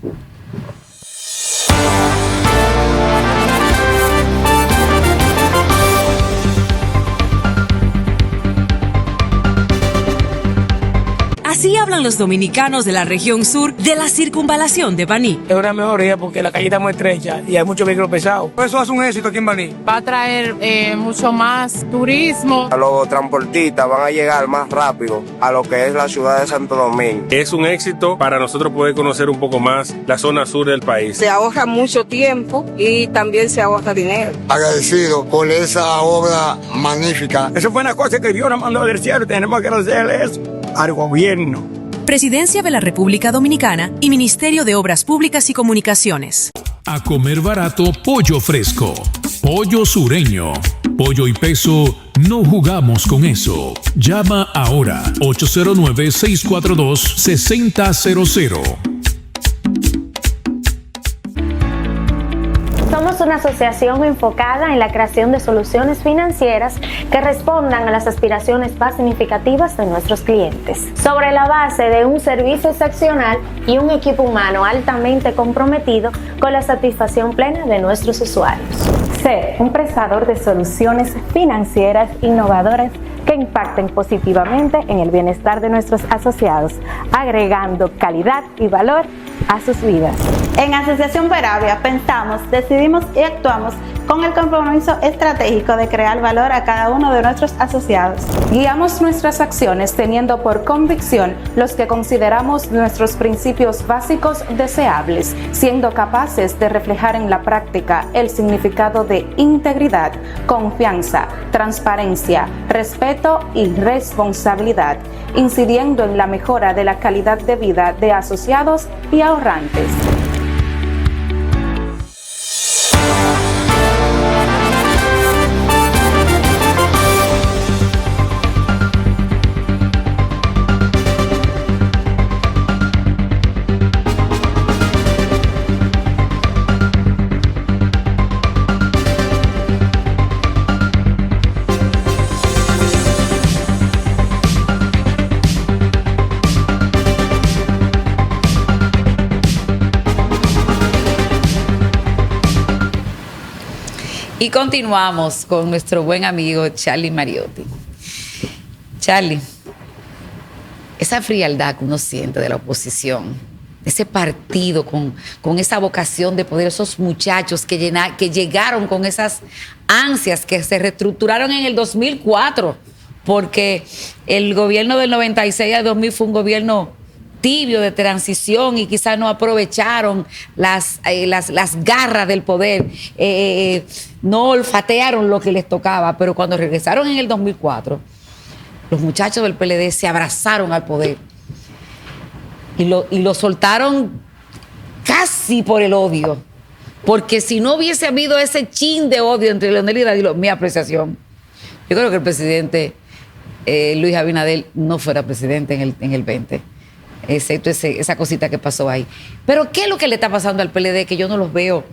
Así hablan los dominicanos de la región sur de la circunvalación de Baní. Es una mejoría porque la calle está muy estrecha y hay muchos vehículos pesados. Eso hace un éxito aquí en Baní. Va a traer mucho más turismo. A los transportistas van a llegar más rápido a lo que es la ciudad de Santo Domingo. Es un éxito para nosotros poder conocer un poco más la zona sur del país. Se ahorra mucho tiempo y también se ahorra dinero. Agradecido por esa obra magnífica. Eso fue una cosa que Dios nos mandó del cielo y tenemos que agradecerle eso al gobierno. Presidencia de la República Dominicana y Ministerio de Obras Públicas y Comunicaciones. A comer barato, pollo fresco, pollo sureño, pollo y peso, no jugamos con eso. Llama ahora 809-642-6000. Somos una asociación enfocada en la creación de soluciones financieras que respondan a las aspiraciones más significativas de nuestros clientes, sobre la base de un servicio excepcional y un equipo humano altamente comprometido con la satisfacción plena de nuestros usuarios. Ser un prestador de soluciones financieras innovadoras que impacten positivamente en el bienestar de nuestros asociados, agregando calidad y valor a sus vidas. En Asociación Peravia pensamos, decidimos y actuamos con el compromiso estratégico de crear valor a cada uno de nuestros asociados. Guiamos nuestras acciones teniendo por convicción los que consideramos nuestros principios básicos deseables, siendo capaces de reflejar en la práctica el significado de integridad, confianza, transparencia, respeto y responsabilidad, incidiendo en la mejora de la calidad de vida de asociados y ahorrantes. Y continuamos con nuestro buen amigo Charlie Mariotti. Charlie, esa frialdad que uno siente de la oposición, ese partido con esa vocación de poder, esos muchachos que llegaron con esas ansias, que se reestructuraron en el 2004, porque el gobierno del 96 al 2000 fue un gobierno tibio de transición y quizás no aprovecharon las garras del poder, no olfatearon lo que les tocaba, pero cuando regresaron en el 2004, los muchachos del PLD se abrazaron al poder y lo soltaron casi por el odio, porque si no hubiese habido ese chin de odio entre Leonel y Danilo, mi apreciación, yo creo que el presidente Luis Abinader no fuera presidente en el 20, excepto esa cosita que pasó ahí. Pero ¿qué es lo que le está pasando al PLD que yo no los veo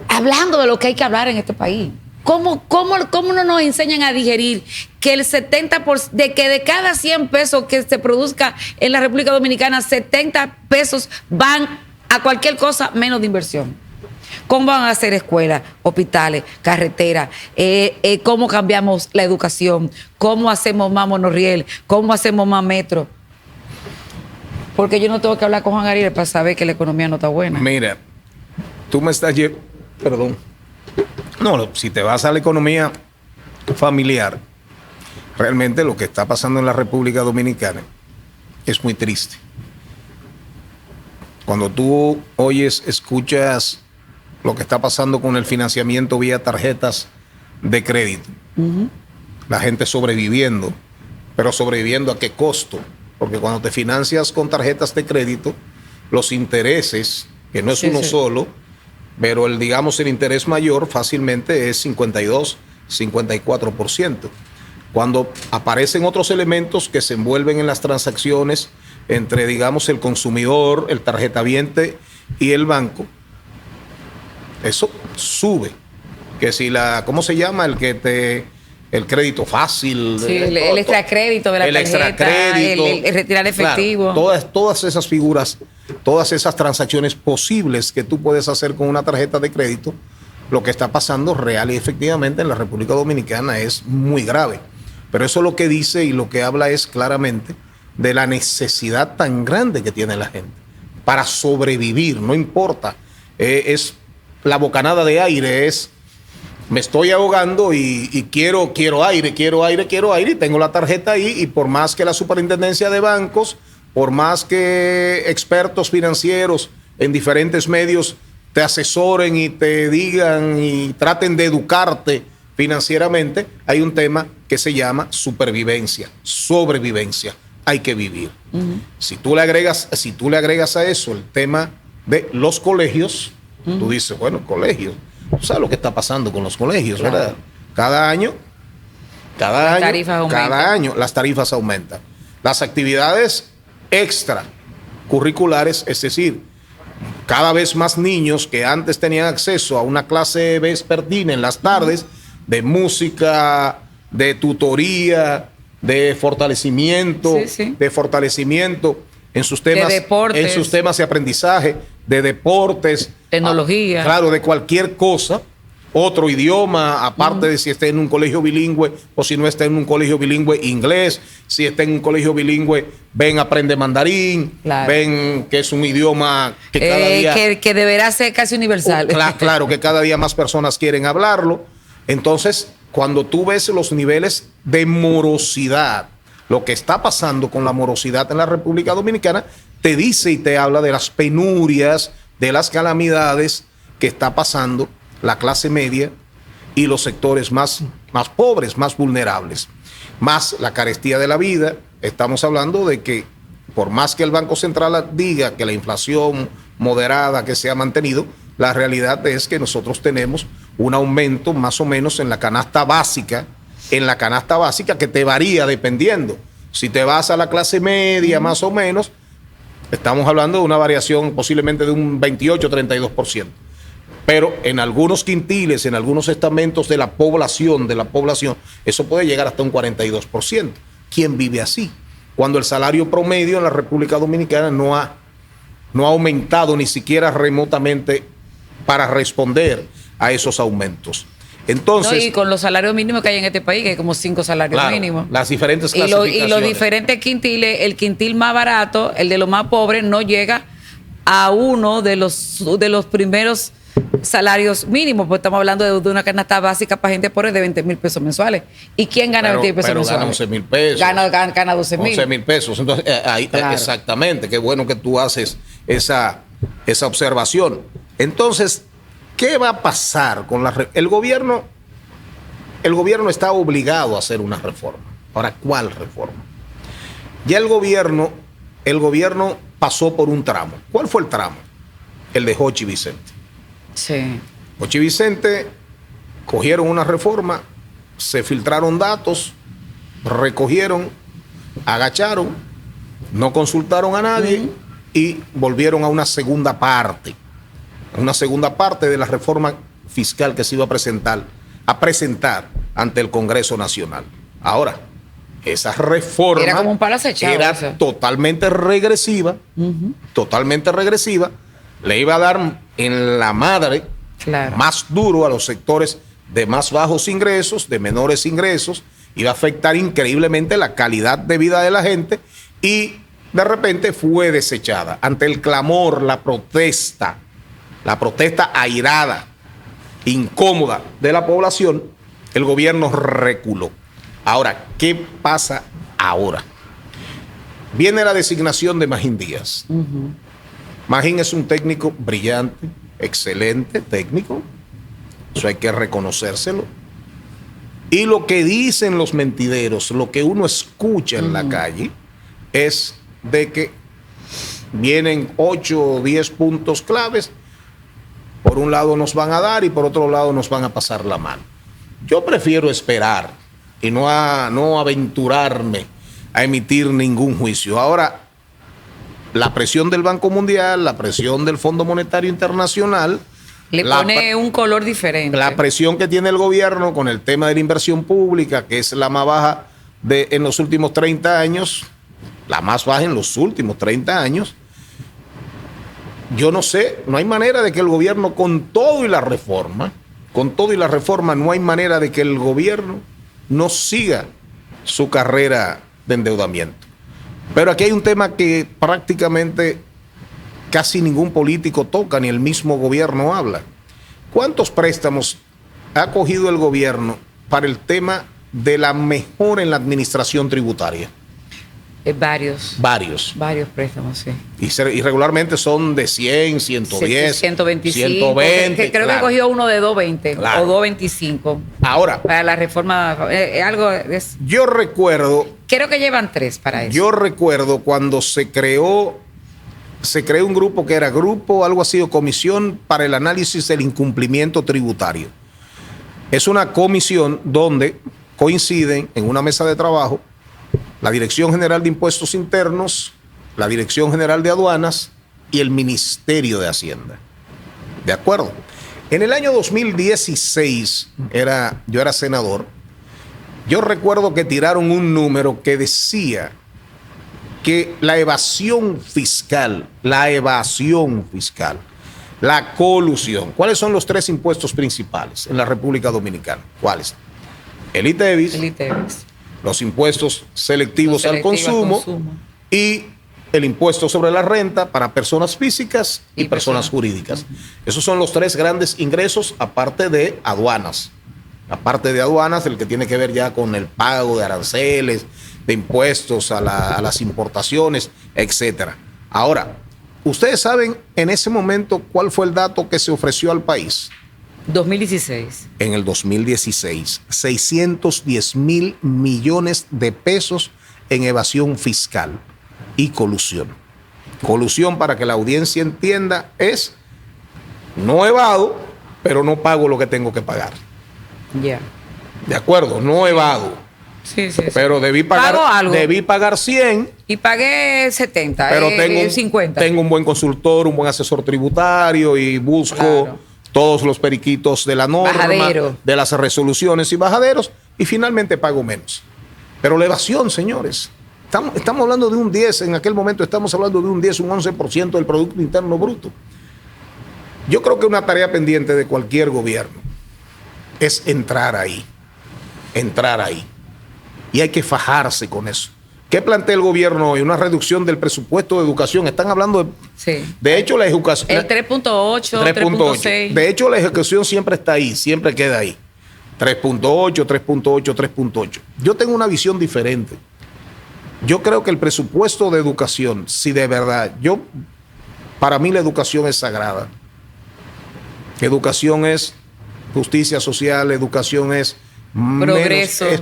hablando de lo que hay que hablar en este país? ¿Cómo no nos enseñan a digerir que el 70%, de cada 100 pesos que se produzca en la República Dominicana, 70 pesos van a cualquier cosa menos de inversión? ¿Cómo van a hacer escuelas, hospitales, carreteras? ¿Cómo cambiamos la educación? ¿Cómo hacemos más monorriel? ¿Cómo hacemos más metro? Porque yo no tengo que hablar con Juan Ariel para saber que la economía no está buena. Mira, tú me estás perdón. No, si te vas a la economía familiar, realmente lo que está pasando en la República Dominicana es muy triste. Cuando tú escuchas lo que está pasando con el financiamiento vía tarjetas de crédito, la gente sobreviviendo, pero sobreviviendo ¿a qué costo? Porque cuando te financias con tarjetas de crédito, los intereses, que no es uno solo, pero el interés mayor fácilmente es 52, 54%. Cuando aparecen otros elementos que se envuelven en las transacciones entre, el consumidor, el tarjetaviente y el banco, eso sube. Que si ¿cómo se llama? El crédito fácil. Sí, el extracrédito de la tarjeta, el retirar efectivo. Claro, todas esas figuras, todas esas transacciones posibles que tú puedes hacer con una tarjeta de crédito, lo que está pasando real y efectivamente en la República Dominicana es muy grave. Pero eso lo que dice y lo que habla es claramente de la necesidad tan grande que tiene la gente para sobrevivir, no importa. Es la bocanada de aire, me estoy ahogando y quiero aire, y tengo la tarjeta ahí, y por más que la superintendencia de bancos, por más que expertos financieros en diferentes medios te asesoren y te digan y traten de educarte financieramente, hay un tema que se llama sobrevivencia. Hay que vivir. Si tú le agregas a eso el tema de los colegios, tú dices, bueno, colegios. Tú sabes lo que está pasando con los colegios, claro. ¿Verdad? Cada año las tarifas aumentan. Las actividades extracurriculares, es decir, cada vez más niños que antes tenían acceso a una clase vespertina en las tardes de música, de tutoría, de fortalecimiento, en sus temas de aprendizaje, de deportes, tecnología, claro, de cualquier cosa, otro idioma, aparte de si está en un colegio bilingüe o si no está en un colegio bilingüe, inglés, si está en un colegio bilingüe, aprende mandarín, claro. Que es un idioma que cada día que deberá ser casi universal. Claro, que cada día más personas quieren hablarlo. Entonces, cuando tú ves los niveles de morosidad, lo que está pasando con la morosidad en la República Dominicana, te dice y te habla de las penurias, de las calamidades que está pasando la clase media y los sectores más pobres, más vulnerables. Más la carestía de la vida. Estamos hablando de que por más que el Banco Central diga que la inflación moderada que se ha mantenido, la realidad es que nosotros tenemos un aumento más o menos en la canasta básica, que te varía dependiendo. Si te vas a la clase media más o menos, estamos hablando de una variación posiblemente de un 28-32%. Pero en algunos quintiles, en algunos estamentos de la población, eso puede llegar hasta un 42%. ¿Quién vive así? Cuando el salario promedio en la República Dominicana no ha aumentado ni siquiera remotamente para responder a esos aumentos. Entonces, y con los salarios mínimos que hay en este país, que hay como 5 salarios mínimos. Las diferentes clasificaciones. Y los diferentes quintiles, el quintil más barato, el de los más pobres, no llega a uno de los primeros salarios mínimos, porque estamos hablando de una canasta básica para gente pobre de 20,000 pesos mensuales. ¿Y quién gana 20,000 pesos mensuales? Gana 11,000 pesos. Gana 12,000. 11,000 pesos. Entonces, claro. Exactamente, qué bueno que tú haces esa observación. Entonces, ¿qué va a pasar con el gobierno? El gobierno está obligado a hacer una reforma. Ahora, ¿cuál reforma? Ya el gobierno pasó por un tramo. ¿Cuál fue el tramo? El de Jochi Vicente. Sí. Jochi Vicente cogieron una reforma, se filtraron datos, recogieron, agacharon, no consultaron a nadie y volvieron a una segunda parte de la reforma fiscal que se iba a presentar ante el Congreso Nacional. Ahora, esa reforma era como un palo acechado, era totalmente regresiva, le iba a dar en la madre, claro, más duro a los sectores de más bajos ingresos, de menores ingresos, iba a afectar increíblemente la calidad de vida de la gente y de repente fue desechada. Ante el clamor, la protesta airada, incómoda de la población, el gobierno reculó. Ahora, ¿qué pasa ahora? Viene la designación de Magín Díaz. Magín es un técnico brillante, excelente técnico, eso hay que reconocérselo. Y lo que dicen los mentideros, lo que uno escucha en la calle, es de que vienen 8 o 10 puntos claves. Por un lado nos van a dar y por otro lado nos van a pasar la mano. Yo prefiero esperar y no aventurarme a emitir ningún juicio. Ahora, la presión del Banco Mundial, la presión del Fondo Monetario Internacional, le pone un color diferente. La presión que tiene el gobierno con el tema de la inversión pública, que es la más baja en los últimos 30 años, la más baja en los últimos 30 años. Yo no sé, no hay manera de que el gobierno, con todo y la reforma, no hay manera de que el gobierno no siga su carrera de endeudamiento. Pero aquí hay un tema que prácticamente casi ningún político toca, ni el mismo gobierno habla. ¿Cuántos préstamos ha cogido el gobierno para el tema de la mejora en la administración tributaria? Varios préstamos, sí. Y regularmente son de 100, 110, 125. 120. Creo que cogió uno de 220 o 225. Ahora, para la reforma, algo es. Yo recuerdo. Creo que llevan 3 para eso. Yo recuerdo cuando se creó un grupo que era algo así, o Comisión para el Análisis del Incumplimiento Tributario. Es una comisión donde coinciden en una mesa de trabajo la Dirección General de Impuestos Internos, la Dirección General de Aduanas y el Ministerio de Hacienda. ¿De acuerdo? En el año 2016, yo era senador, yo recuerdo que tiraron un número que decía que la evasión fiscal, la colusión, ¿cuáles son los 3 impuestos principales en la República Dominicana? ¿Cuáles? El ITEVIS, los impuestos selectivos al consumo y el impuesto sobre la renta para personas físicas y personas jurídicas. Esos son los 3 grandes ingresos, aparte de aduanas. El que tiene que ver ya con el pago de aranceles, de impuestos a las importaciones, etcétera. Ahora, ¿ustedes saben en ese momento cuál fue el dato que se ofreció al país? 2016. En el 2016, 610,000 millones de pesos en evasión fiscal y colusión. Colusión, para que la audiencia entienda, es no evado, pero no pago lo que tengo que pagar. Ya. De acuerdo, no evado. Sí. Pero debí pagar 100. Y pagué 70. Pero 50. Tengo un buen consultor, un buen asesor tributario y busco todos los periquitos de la norma, de las resoluciones y bajaderos, y finalmente pago menos. Pero la evasión, señores, estamos hablando de un 10, en aquel momento estamos hablando de un 10, un 11% del Producto Interno Bruto. Yo creo que una tarea pendiente de cualquier gobierno es entrar ahí. Y hay que fajarse con eso. ¿Qué plantea el gobierno hoy? Una reducción del presupuesto de educación. Están hablando de... Sí. De hecho, la educación... El 3.8, 3.6. De hecho, la ejecución siempre está ahí, siempre queda ahí. 3.8. Yo tengo una visión diferente. Yo creo que el presupuesto de educación, si de verdad, para mí la educación es sagrada. Educación es justicia social, educación es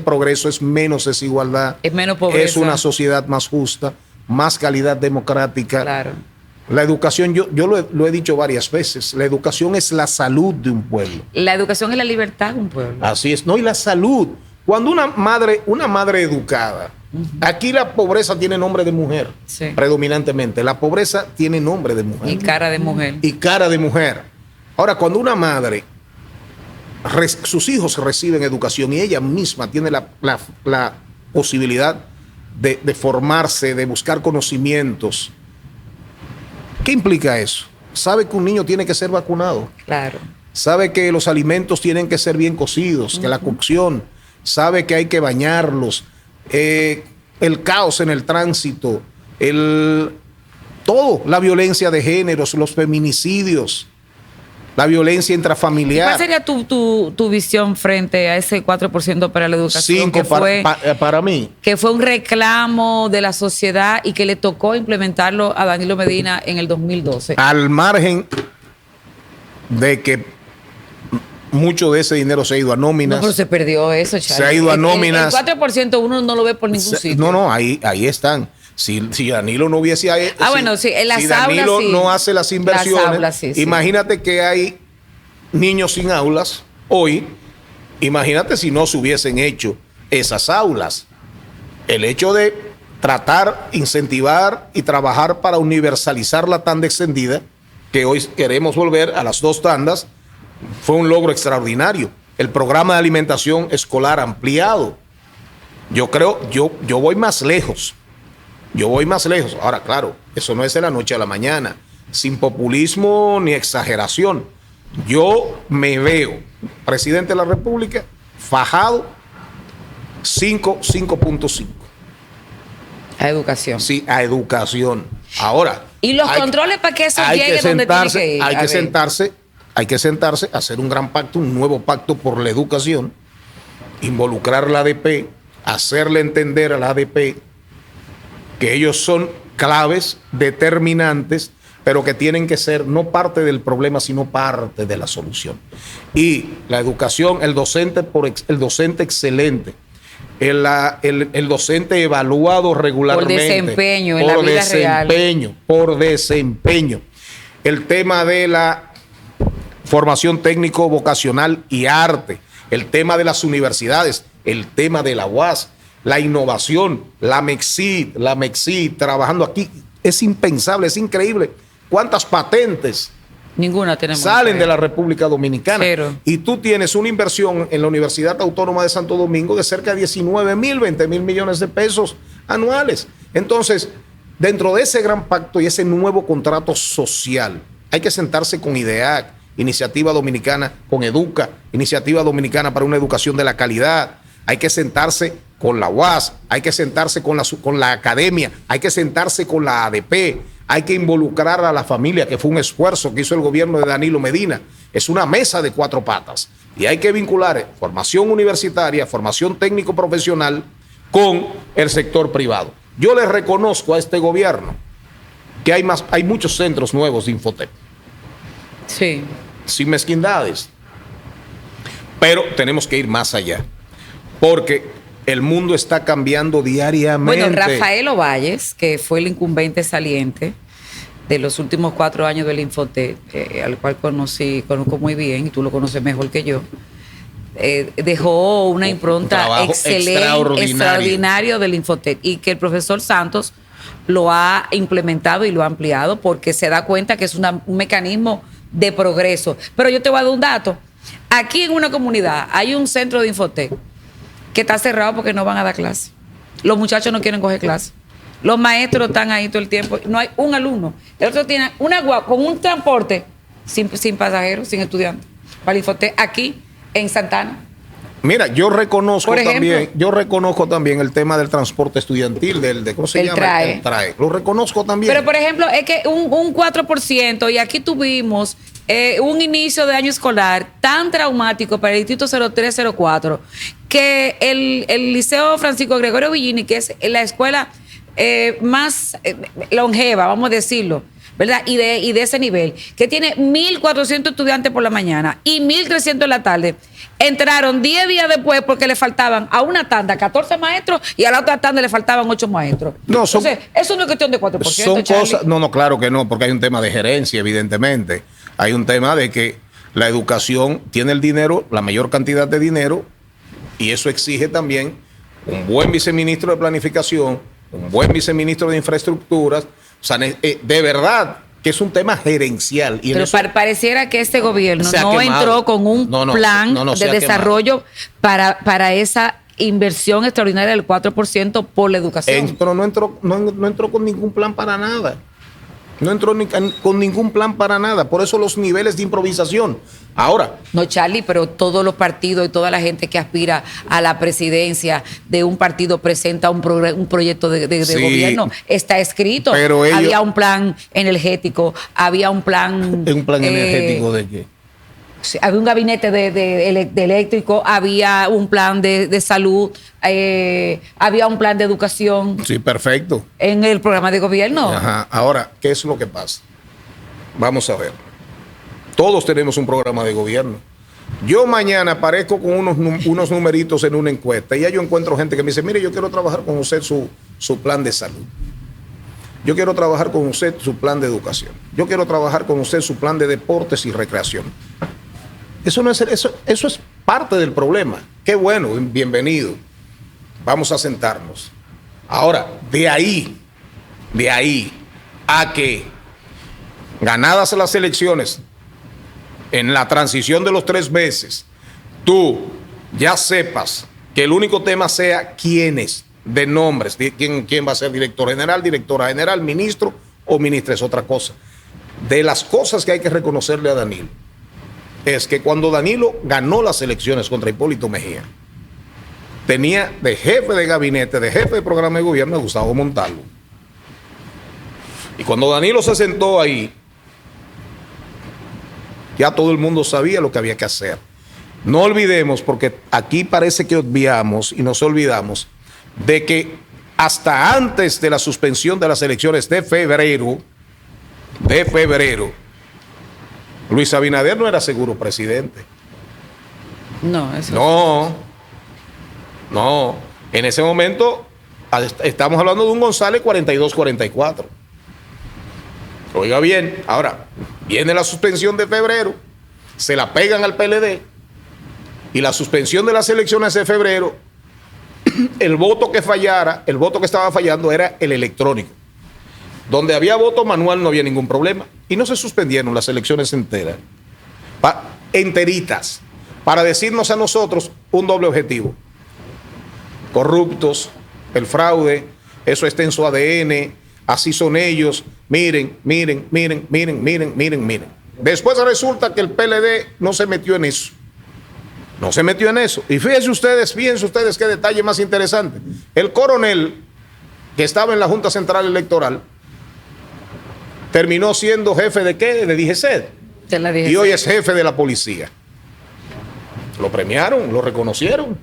progreso, es menos desigualdad, es menos pobreza, es una sociedad más justa, más calidad democrática. Claro. La educación, yo lo he dicho varias veces, la educación es la salud de un pueblo. La educación es la libertad de un pueblo. Así es, no, y la salud. Cuando una madre educada, aquí la pobreza tiene nombre de mujer, predominantemente. La pobreza tiene nombre de mujer. Y cara de mujer. Ahora, cuando una madre, sus hijos reciben educación y ella misma tiene la posibilidad de formarse, de buscar conocimientos, ¿qué implica eso? Sabe que un niño tiene que ser vacunado. Claro. Sabe que los alimentos tienen que ser bien cocidos, que la cocción, sabe que hay que bañarlos, el caos en el tránsito, todo, la violencia de géneros, los feminicidios, la violencia intrafamiliar. ¿Cuál sería tu visión frente a ese 4% para la educación? 5 para mí. Que fue un reclamo de la sociedad y que le tocó implementarlo a Danilo Medina en el 2012. Al margen de que mucho de ese dinero se ha ido a nóminas. No, pero se perdió eso, Charlie. Se ha ido a nóminas. El 4% uno no lo ve por ningún sitio. No, ahí están. Si Danilo no hubiese... Bueno, sí, en las si Danilo aulas, sí. no hace las inversiones, las aulas, sí. Imagínate que hay niños sin aulas hoy. Imagínate si no se hubiesen hecho esas aulas. El hecho de tratar, incentivar y trabajar para universalizar la tanda extendida, que hoy queremos volver a las 2 tandas, fue un logro extraordinario. El programa de alimentación escolar ampliado. Yo creo, yo voy más lejos. Ahora, claro, eso no es de la noche a la mañana, sin populismo ni exageración. Yo me veo presidente de la República fajado 5.5. A educación. Sí, a educación. Ahora. ¿Y los controles para que eso llegue donde tiene que ir? Hay que sentarse, hacer un gran pacto, un nuevo pacto por la educación, involucrar a la ADP, hacerle entender a la ADP que ellos son claves, determinantes, pero que tienen que ser no parte del problema, sino parte de la solución. Y la educación, el docente excelente, el docente evaluado regularmente. Por desempeño en la vida real. Por desempeño. El tema de la formación técnico vocacional y arte, el tema de las universidades, el tema de la UAS, la innovación, la MEXID, trabajando aquí. Es impensable, es increíble. ¿Cuántas patentes Ninguna tenemos salen de la República Dominicana? Cero. Y tú tienes una inversión en la Universidad Autónoma de Santo Domingo de cerca de 19,000, 20,000 millones de pesos anuales. Entonces, dentro de ese gran pacto y ese nuevo contrato social, hay que sentarse con IDEAC, Iniciativa Dominicana, con Educa, Iniciativa Dominicana para una Educación de la Calidad. Hay que sentarse con la UAS, hay que sentarse con la academia, hay que sentarse con la ADP, hay que involucrar a la familia, que fue un esfuerzo que hizo el gobierno de Danilo Medina. Es una mesa de 4 patas y hay que vincular formación universitaria, formación técnico-profesional con el sector privado. Yo le reconozco a este gobierno que hay muchos centros nuevos de Infotep. Sí. Sin mezquindades. Pero tenemos que ir más allá, porque el mundo está cambiando diariamente. Bueno, Rafael Ovalles, que fue el incumbente saliente de los últimos 4 años del Infotep, al cual conozco muy bien, y tú lo conoces mejor que yo, dejó una impronta extraordinario del Infotep, y que el profesor Santos lo ha implementado y lo ha ampliado porque se da cuenta que es un mecanismo de progreso. Pero yo te voy a dar un dato. Aquí en una comunidad hay un centro de Infotep que está cerrado porque no van a dar clase. Los muchachos no quieren coger clase. Los maestros están ahí todo el tiempo. No hay un alumno. El otro tiene una guagua con un transporte sin pasajeros, sin estudiantes. Para el Infotep aquí en Santana. Mira, yo reconozco también el tema del transporte estudiantil, ¿cómo se llama? El TRAE. Lo reconozco también. Pero, por ejemplo, es que un 4%, y aquí tuvimos un inicio de año escolar tan traumático para el Distrito 0304, que el Liceo Francisco Gregorio Villini, que es la escuela más longeva, vamos a decirlo, ¿verdad? Y de ese nivel, que tiene 1,400 estudiantes por la mañana y 1,300 en la tarde, entraron 10 días después porque le faltaban a una tanda 14 maestros y a la otra tanda le faltaban 8 maestros. Entonces, eso no es cuestión de 4%. Son cosas, no, claro que no, porque hay un tema de gerencia, evidentemente. Hay un tema de que la educación tiene el dinero, la mayor cantidad de dinero, y eso exige también un buen viceministro de planificación, un buen viceministro de infraestructuras. O sea, de verdad que es un tema gerencial. Y pero pareciera que este gobierno no entró con un plan de desarrollo para esa inversión extraordinaria del 4% por la educación. Pero no entró con ningún plan para nada. No entró con ningún plan para nada. Por eso los niveles de improvisación. Ahora. No, Charlie, pero todos los partidos y toda la gente que aspira a la presidencia de un partido presenta un proyecto de Sí, gobierno. Está escrito. Pero ellos, había un plan energético, había un plan... ¿Un plan energético de qué? Había un gabinete de eléctrico, había un plan de salud, había un plan de educación. Sí, perfecto. En el programa de gobierno. Ajá. Ahora, ¿qué es lo que pasa? Vamos a ver. Todos tenemos un programa de gobierno. Yo mañana aparezco con unos numeritos en una encuesta y ya yo encuentro gente que me dice, mire, yo quiero trabajar con usted su plan de salud. Yo quiero trabajar con usted su plan de educación. Yo quiero trabajar con usted su plan de deportes y recreación. Eso es parte del problema. Qué bueno, bienvenido. Vamos a sentarnos. Ahora, de ahí a que ganadas las elecciones, en la transición de los 3 meses, tú ya sepas que el único tema sea quiénes, de nombres, quién va a ser director general, directora general, ministro o ministra, es otra cosa. De las cosas que hay que reconocerle a Danilo, es que cuando Danilo ganó las elecciones contra Hipólito Mejía, tenía de jefe de gabinete, de jefe de programa de gobierno a Gustavo Montalvo. Y cuando Danilo se sentó ahí, ya todo el mundo sabía lo que había que hacer. No olvidemos, porque aquí parece que obviamos y nos olvidamos, de que hasta antes de la suspensión de las elecciones de febrero, Luis Abinader no era seguro presidente. No, eso no. En ese momento estamos hablando de un González 42-44. Oiga bien, ahora viene la suspensión de febrero, se la pegan al PLD y la suspensión de las elecciones de febrero, el voto que estaba fallando era el electrónico. Donde había voto manual no había ningún problema. Y no se suspendieron las elecciones enteritas, para decirnos a nosotros un doble objetivo. Corruptos, el fraude, eso está en su ADN, así son ellos, miren. Después resulta que el PLD no se metió en eso. Y fíjense ustedes qué detalle más interesante. El coronel que estaba en la Junta Central Electoral terminó siendo jefe de ¿qué? De DGCET. Y hoy es jefe de la policía. Lo premiaron, lo reconocieron.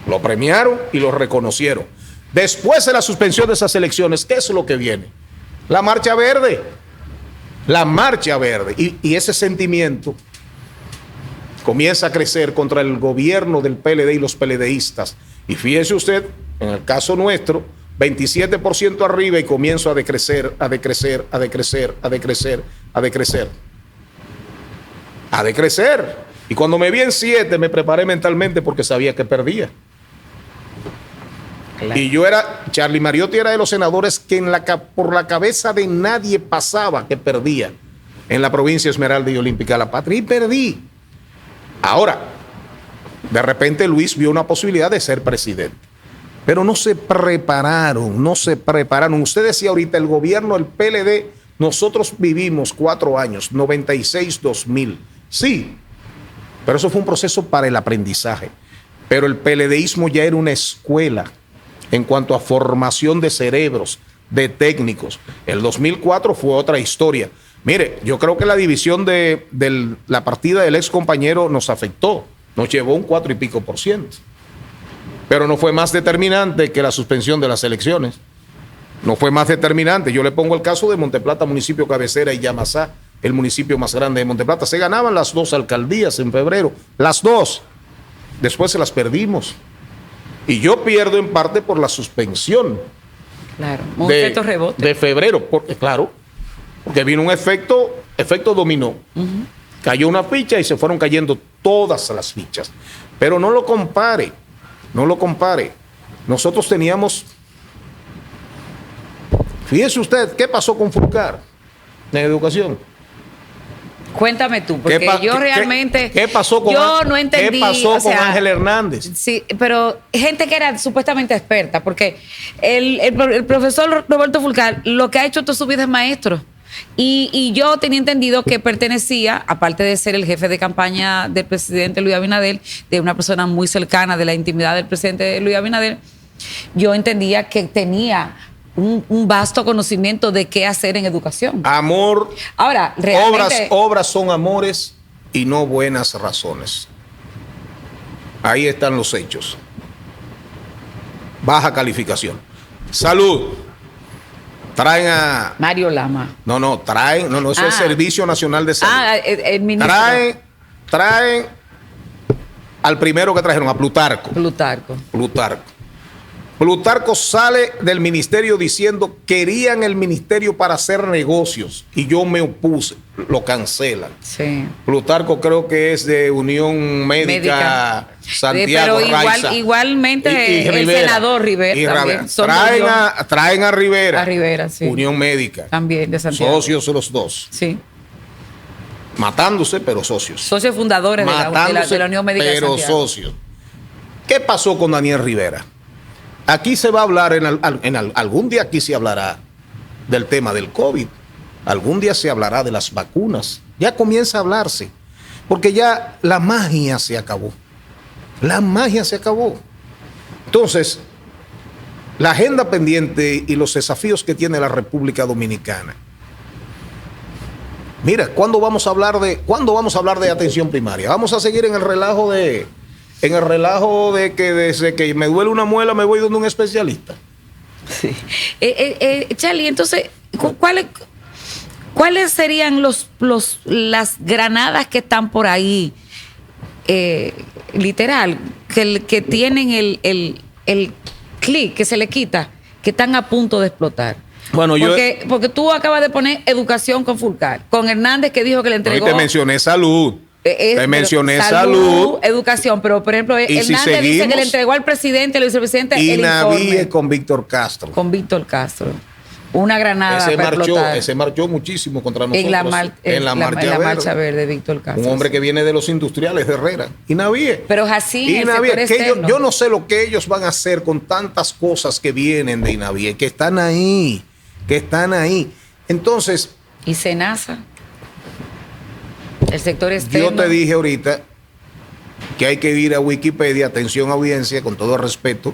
Lo premiaron y lo reconocieron. Después de la suspensión de esas elecciones, ¿qué es lo que viene? La marcha verde. Y ese sentimiento comienza a crecer contra el gobierno del PLD y los PLDistas. Y fíjese usted, en el caso nuestro, 27% arriba y comienzo a decrecer. Y cuando me vi en 7, me preparé mentalmente porque sabía que perdía. Claro. Y Charlie Mariotti era de los senadores que por la cabeza de nadie pasaba que perdía en la provincia Esmeralda y Olímpica de la Patria. Y perdí. Ahora, de repente Luis vio una posibilidad de ser presidente. Pero no se prepararon. Usted decía ahorita, el gobierno, el PLD, nosotros vivimos 4 años, 96-2000. Sí, pero eso fue un proceso para el aprendizaje. Pero el PLDismo ya era una escuela en cuanto a formación de cerebros, de técnicos. El 2004 fue otra historia. Mire, yo creo que la división de la partida del ex compañero nos afectó. Nos llevó un 4 y pico %. Pero no fue más determinante que la suspensión de las elecciones. No fue más determinante. Yo le pongo el caso de Monteplata, municipio cabecera, y Yamasá, el municipio más grande de Monteplata. Se ganaban las 2 alcaldías en febrero. Las 2. Después se las perdimos. Y yo pierdo en parte por la suspensión. Claro, un efecto rebote. De febrero. Porque vino un efecto dominó. Cayó una ficha y se fueron cayendo todas las fichas. Pero no lo compare. Nosotros teníamos... Fíjese usted, ¿qué pasó con Fulcar en educación? Cuéntame tú, porque yo realmente... ¿Qué pasó con yo no entendí, ¿Qué pasó o sea, con Ángel Hernández? Sí, pero gente que era supuestamente experta, porque el profesor Roberto Fulcar lo que ha hecho toda su vida es maestro. Y yo tenía entendido que pertenecía, aparte de ser el jefe de campaña del presidente Luis Abinader, de una persona muy cercana de la intimidad del presidente Luis Abinader, yo entendía que tenía un vasto conocimiento de qué hacer en educación. Amor. Ahora, realmente... Obras son amores y no buenas razones. Ahí están los hechos. Baja calificación. Salud. Traen a... Mario Lama. Traen... No, eso es Servicio Nacional de Salud. El ministro. Traen al primero que trajeron, a Plutarco. Plutarco sale del ministerio diciendo querían el ministerio para hacer negocios y yo me opuse, lo cancelan. Sí. Plutarco creo que es de Unión Médica. Santiago pero igualmente el senador Rivera. Traen a Rivera. A Rivera, sí. Unión Médica. También de Santiago. Socios los dos. Sí. Matándose, pero socios. Socios fundadores de la Unión Médica de Santiago. Pero socios. ¿Qué pasó con Daniel Rivera? Aquí se va a hablar, algún día aquí se hablará del tema del COVID. Algún día se hablará de las vacunas. Ya comienza a hablarse. Porque ya la magia se acabó. La magia se acabó. Entonces, la agenda pendiente y los desafíos que tiene la República Dominicana. Mira, ¿cuándo vamos a hablar de atención primaria? Vamos a seguir en el relajo de que desde que me duele una muela me voy donde un especialista. Sí. Charlie, entonces, ¿cuáles serían las granadas que están por ahí, literal, que tienen el clic que se le quita, que están a punto de explotar? Bueno, porque tú acabas de poner educación con Fulcar, con Hernández que dijo que le entregó... Y te mencioné salud. Te mencioné salud, educación, pero por ejemplo, Hernández dice que le entregó al presidente, al vicepresidente, el informe. Con Víctor Castro. Una granada ese marchó muchísimo contra nosotros en la marcha verde, Víctor Castro. Un hombre que viene de los industriales de Herrera. Inavíe. Pero así yo no sé lo que ellos van a hacer con tantas cosas que vienen de Inavíe, que están ahí. Entonces... ¿Y Senasa? El sector externo. Yo te dije ahorita que hay que ir a Wikipedia, atención audiencia, con todo respeto.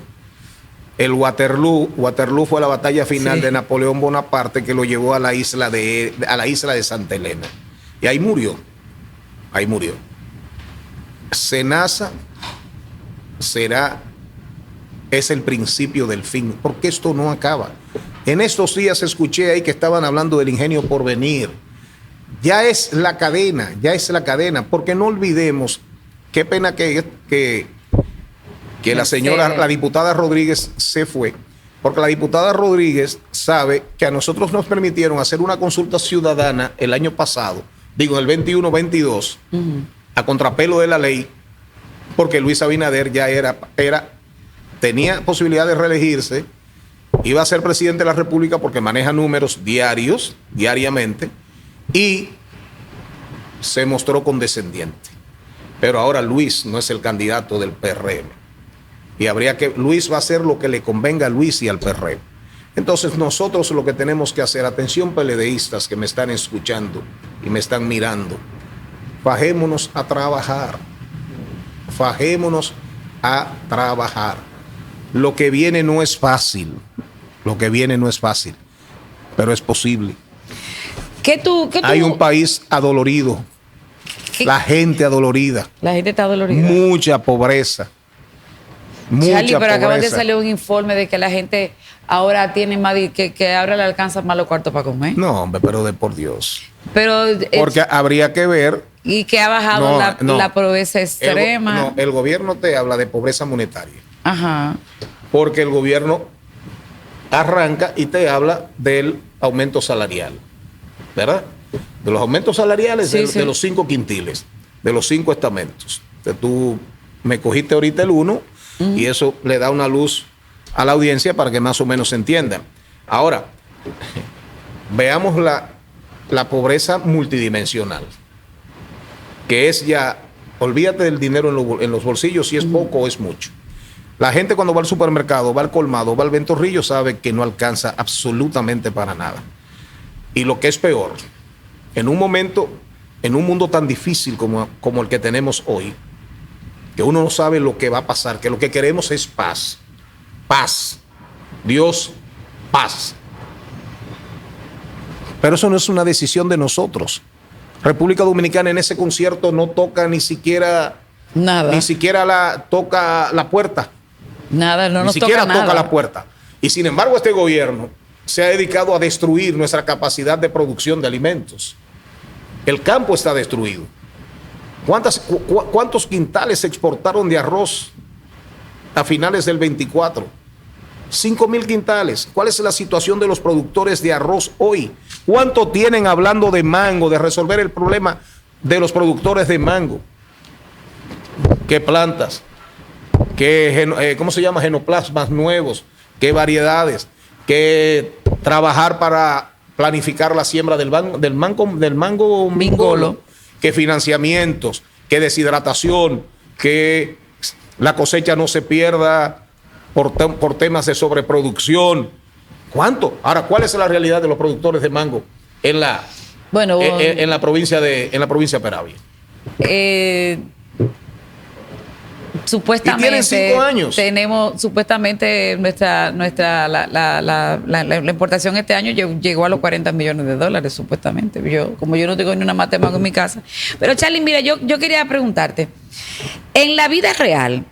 El Waterloo fue la batalla final de Napoleón Bonaparte que lo llevó a la isla de Santa Elena. Y ahí murió. Senasa es el principio del fin, porque esto no acaba. En estos días escuché ahí que estaban hablando del ingenio Porvenir. Ya es la cadena, porque no olvidemos, qué pena que la diputada Rodríguez se fue, porque la diputada Rodríguez sabe que a nosotros nos permitieron hacer una consulta ciudadana el año pasado, en el 21-22, a contrapelo de la ley, porque Luis Abinader ya tenía posibilidad de reelegirse, iba a ser presidente de la República porque maneja números diariamente, y se mostró condescendiente. Pero ahora Luis no es el candidato del PRM. Y Luis va a hacer lo que le convenga a Luis y al PRM. Entonces nosotros lo que tenemos que hacer, atención PLDistas que me están escuchando y me están mirando, fajémonos a trabajar. Lo que viene no es fácil, pero es posible. Hay un país adolorido. La gente adolorida. La gente está adolorida. Mucha pobreza. Charlie, pero acaba de salir un informe de que la gente ahora tiene más, que ahora le alcanza más los cuartos para comer. No, hombre, pero por Dios. Porque habría que ver. Y que ha bajado la pobreza extrema. El gobierno te habla de pobreza monetaria. Ajá. Porque el gobierno arranca y te habla del aumento salarial. ¿Verdad? De los aumentos salariales de los 5 quintiles, de los 5 estamentos. Tú me cogiste ahorita el 1 y eso le da una luz a la audiencia para que más o menos se entiendan. Ahora, veamos la pobreza multidimensional. que es ya, olvídate del dinero en los bolsillos, si es poco o es mucho. La gente cuando va al supermercado, va al colmado, va al Ventorrillo, sabe que no alcanza absolutamente para nada. Y lo que es peor, en un momento, en un mundo tan difícil como el que tenemos hoy, que uno no sabe lo que va a pasar, que lo que queremos es paz. Paz. Dios, paz. Pero eso no es una decisión de nosotros. República Dominicana en ese concierto no toca ni siquiera nada. Ni siquiera toca la puerta. Nada, no ni nos siquiera toca nada. la puerta. Y sin embargo, este gobierno se ha dedicado a destruir nuestra capacidad de producción de alimentos. El campo está destruido. ¿Cuántos quintales se exportaron de arroz a finales del 24? 5,000 quintales. ¿Cuál es la situación de los productores de arroz hoy? ¿Cuánto tienen hablando de mango, de resolver el problema de los productores de mango? ¿Qué plantas? ¿Qué, cómo se llama? Genoplasmas nuevos. ¿Qué variedades? ¿Qué trabajar para planificar la siembra del mango mingolo? ¿Qué financiamientos? ¿Qué deshidratación? ¿Qué la cosecha no se pierda por temas de sobreproducción? ¿Cuánto? Ahora, ¿cuál es la realidad de los productores de mango en la provincia de Peravia? Supuestamente y tienen 5 años. Tenemos supuestamente la importación este año llegó a los $40 millones, supuestamente. Como yo no tengo ni una mata de mango en mi casa. Pero Charlie, mira, yo quería preguntarte, en la vida real,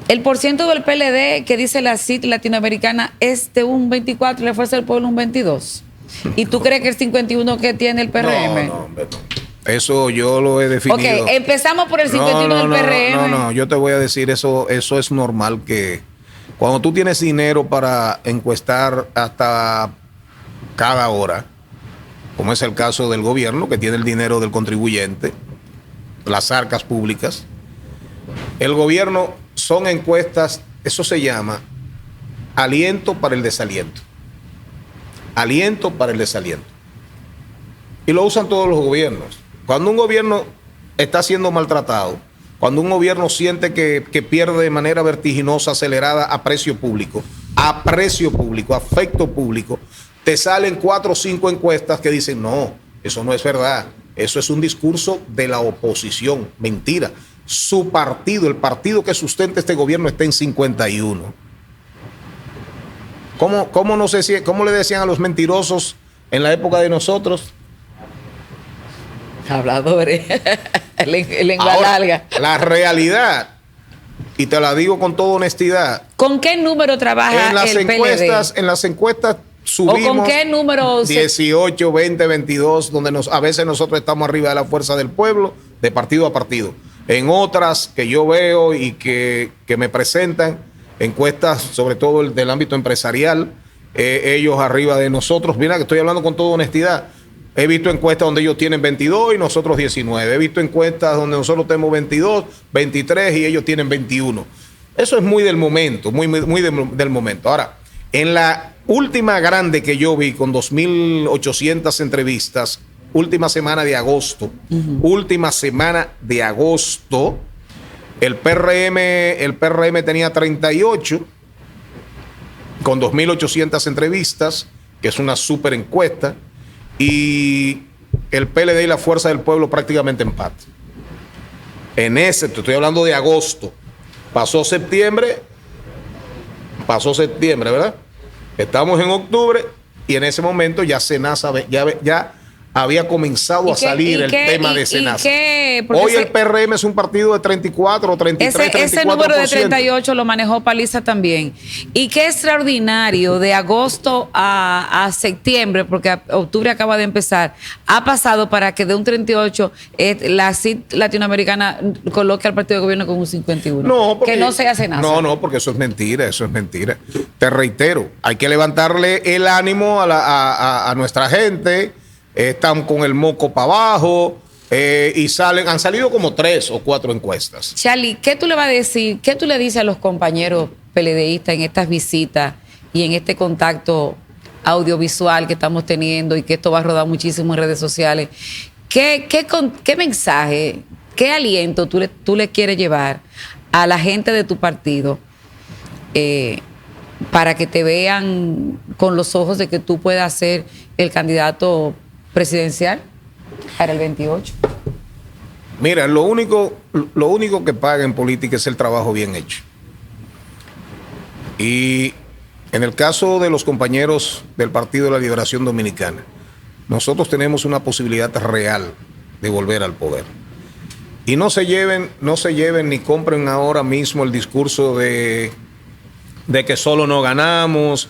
el porciento del PLD que dice la CIT latinoamericana es de un 24 y la Fuerza del Pueblo un 22. ¿Y tú crees que el 51 que tiene el PRM? No. Eso yo lo he definido. Ok, empezamos por el 51 del PRM. No, yo te voy a decir, eso es normal, que cuando tú tienes dinero para encuestar hasta cada hora, como es el caso del gobierno, que tiene el dinero del contribuyente, las arcas públicas, el gobierno son encuestas, eso se llama aliento para el desaliento. Aliento para el desaliento. Y lo usan todos los gobiernos. Cuando un gobierno está siendo maltratado, cuando un gobierno siente que pierde de manera vertiginosa, acelerada a precio público, afecto público, te salen 4 o 5 encuestas que dicen, no, eso no es verdad, eso es un discurso de la oposición, mentira. Su partido, el partido que sustenta este gobierno, está en 51. ¿Cómo le decían a los mentirosos en la época de nosotros? Habladores, lengua larga. La realidad, y te la digo con toda honestidad. ¿Con qué número trabaja el PLD? En las encuestas subimos. ¿O con qué número? 18, 20, 22, donde a veces nosotros estamos arriba de la Fuerza del Pueblo, de partido a partido. En otras que yo veo y que me presentan, encuestas sobre todo del ámbito empresarial, ellos arriba de nosotros. Mira que estoy hablando con toda honestidad. He visto encuestas donde ellos tienen 22 y nosotros 19. He visto encuestas donde nosotros tenemos 22, 23 y ellos tienen 21. Eso es muy del momento, muy del momento. Ahora, en la última grande que yo vi con 2.800 entrevistas, última semana de agosto, el PRM tenía 38 con 2.800 entrevistas, que es una súper encuesta. Y el PLD y la Fuerza del Pueblo prácticamente empate. Te estoy hablando de agosto. Pasó septiembre, ¿verdad? Estamos en octubre y en ese momento ya Senasa ya había comenzado a salir el tema de Senasa. Hoy el PRM es un partido de 34 o 33, 34%. Ese número de 38 lo manejó Paliza también. Y qué extraordinario, de agosto a septiembre, porque octubre acaba de empezar, ha pasado para que de un 38 la CIT latinoamericana coloque al partido de gobierno con un 51. No, porque, que no se hace nada. No, porque eso es mentira, Te reitero, hay que levantarle el ánimo a nuestra gente. Están con el moco para abajo y han salido como 3 o 4 encuestas. Charlie, ¿qué tú le vas a decir? ¿Qué tú le dices a los compañeros PLDistas en estas visitas y en este contacto audiovisual que estamos teniendo y que esto va a rodar muchísimo en redes sociales? ¿Qué mensaje, qué aliento tú le quieres llevar a la gente de tu partido para que te vean con los ojos de que tú puedas ser el candidato presidencial para el 28? Mira, lo único que paga en política es el trabajo bien hecho. Y en el caso de los compañeros del Partido de la Liberación Dominicana, nosotros tenemos una posibilidad real de volver al poder. Y no se lleven ni compren ahora mismo el discurso de que solo no ganamos,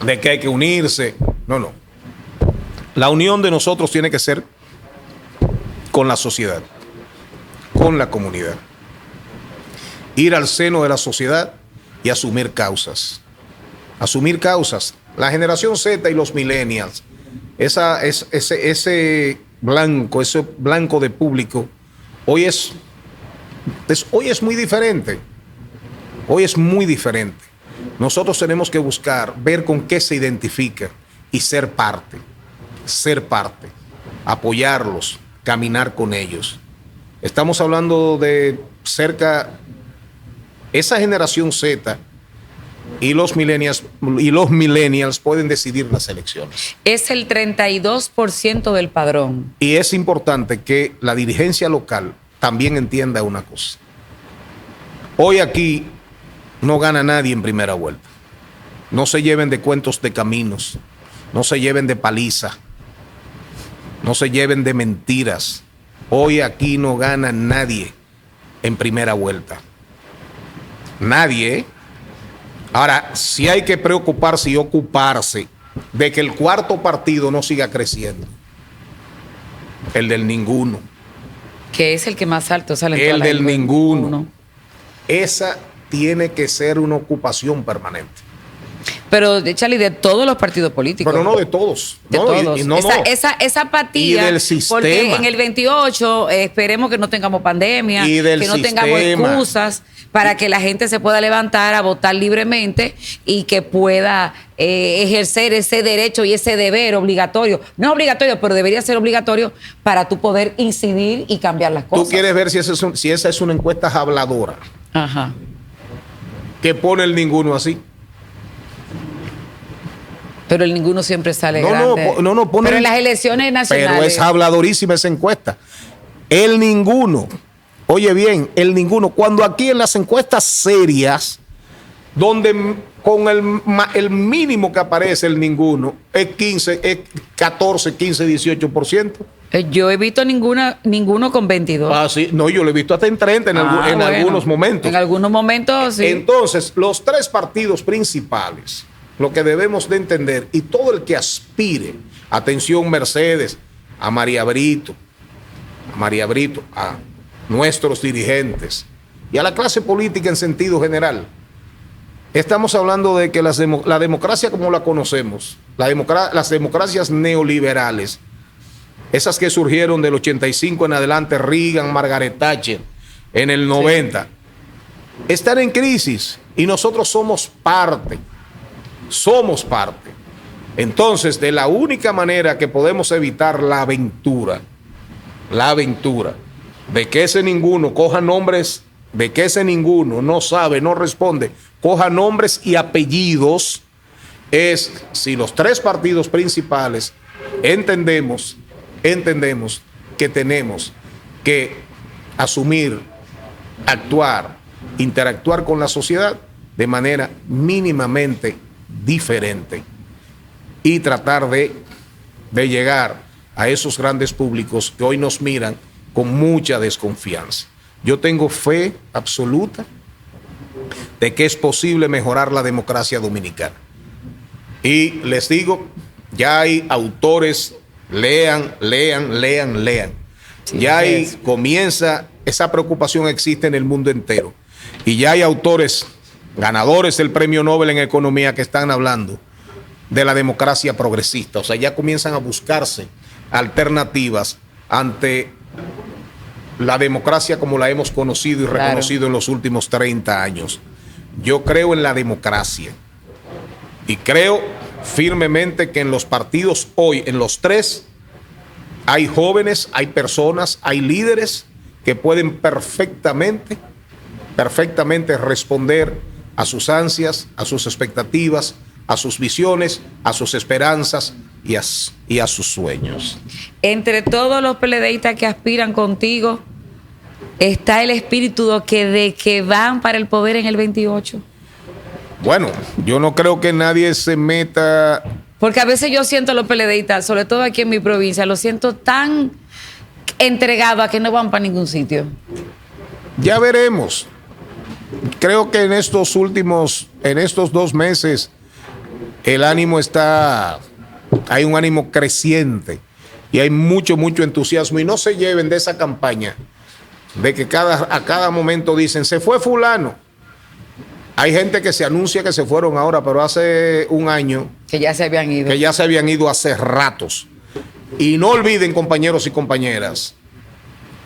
de que hay que unirse. No. La unión de nosotros tiene que ser con la sociedad, con la comunidad. Ir al seno de la sociedad y asumir causas. Asumir causas. La generación Z y los millennials, ese blanco de público, hoy es muy diferente. Hoy es muy diferente. Nosotros tenemos que buscar, ver con qué se identifica y ser parte, apoyarlos, caminar con ellos. Estamos hablando de esa generación Z y los millennials pueden decidir las elecciones. Es el 32% del padrón. Y es importante que la dirigencia local también entienda una cosa. Hoy aquí no gana nadie en primera vuelta. No se lleven de cuentos de caminos, no se lleven de paliza, no se lleven de mentiras. Hoy aquí no gana nadie en primera vuelta. Nadie, ¿eh? Ahora, sí hay que preocuparse y ocuparse de que el cuarto partido no siga creciendo. El del ninguno. Que es el que más alto sale. El del ninguno. Esa tiene que ser una ocupación permanente. Pero, Charlie, de todos los partidos políticos. Pero no de todos. De todos. Esa apatía. Y del sistema. Porque en el 28 esperemos que no tengamos pandemia, que no tengamos excusas para que la gente se pueda levantar a votar libremente y que pueda ejercer ese derecho y ese deber obligatorio. No obligatorio, pero debería ser obligatorio para tú poder incidir y cambiar las cosas. Tú quieres ver si esa es una encuesta habladora. Ajá. Que pone el ninguno así. Pero el ninguno siempre sale grande. No, pone. Pero en las elecciones nacionales. Pero es habladorísima esa encuesta. El ninguno. Oye bien, el ninguno. Cuando aquí en las encuestas serias, donde con el mínimo que aparece el ninguno, es 14, 15, 18%. Yo he visto ninguno con 22. Ah, sí. No, yo lo he visto hasta en 30 en algunos momentos. En algunos momentos, sí. Entonces, los tres partidos principales, lo que debemos de entender, y todo el que aspire, atención Mercedes, a María Brito, a nuestros dirigentes y a la clase política en sentido general. Estamos hablando de que la democracia como la conocemos, las democracias neoliberales, esas que surgieron del 85 en adelante, Reagan, Margaret Thatcher, en el 90, están en crisis y nosotros somos parte. Entonces, de la única manera que podemos evitar la aventura de que ese ninguno coja nombres, de que ese ninguno no sabe, no responde, coja nombres y apellidos, es si los tres partidos principales entendemos que tenemos que asumir, actuar, interactuar con la sociedad de manera mínimamente diferente y tratar de llegar a esos grandes públicos que hoy nos miran con mucha desconfianza. Yo tengo fe absoluta de que es posible mejorar la democracia dominicana. Y les digo, ya hay autores, lean. Ya comienza, esa preocupación existe en el mundo entero. Y ya hay autores ganadores del Premio Nobel en Economía que están hablando de la democracia progresista. O sea, ya comienzan a buscarse alternativas ante la democracia como la hemos conocido y reconocido en los últimos 30 años. Yo creo en la democracia y creo firmemente que en los partidos hoy, en los tres, Hay jóvenes, hay personas, hay líderes que pueden perfectamente responder a sus ansias, a sus expectativas, a sus visiones, a sus esperanzas y a sus sueños. Entre todos los PLDistas que aspiran contigo, está el espíritu de que van para el poder en el 28. Bueno, yo no creo que nadie se meta. Porque a veces yo siento a los PLDistas, sobre todo aquí en mi provincia, los siento tan entregados a que no van para ningún sitio. Ya veremos. Creo que en estos 2 meses, hay un ánimo creciente y hay mucho entusiasmo. Y no se lleven de esa campaña de que a cada momento dicen, se fue fulano. Hay gente que se anuncia que se fueron ahora, pero hace un año que ya se habían ido hace ratos. Y no olviden, compañeros y compañeras,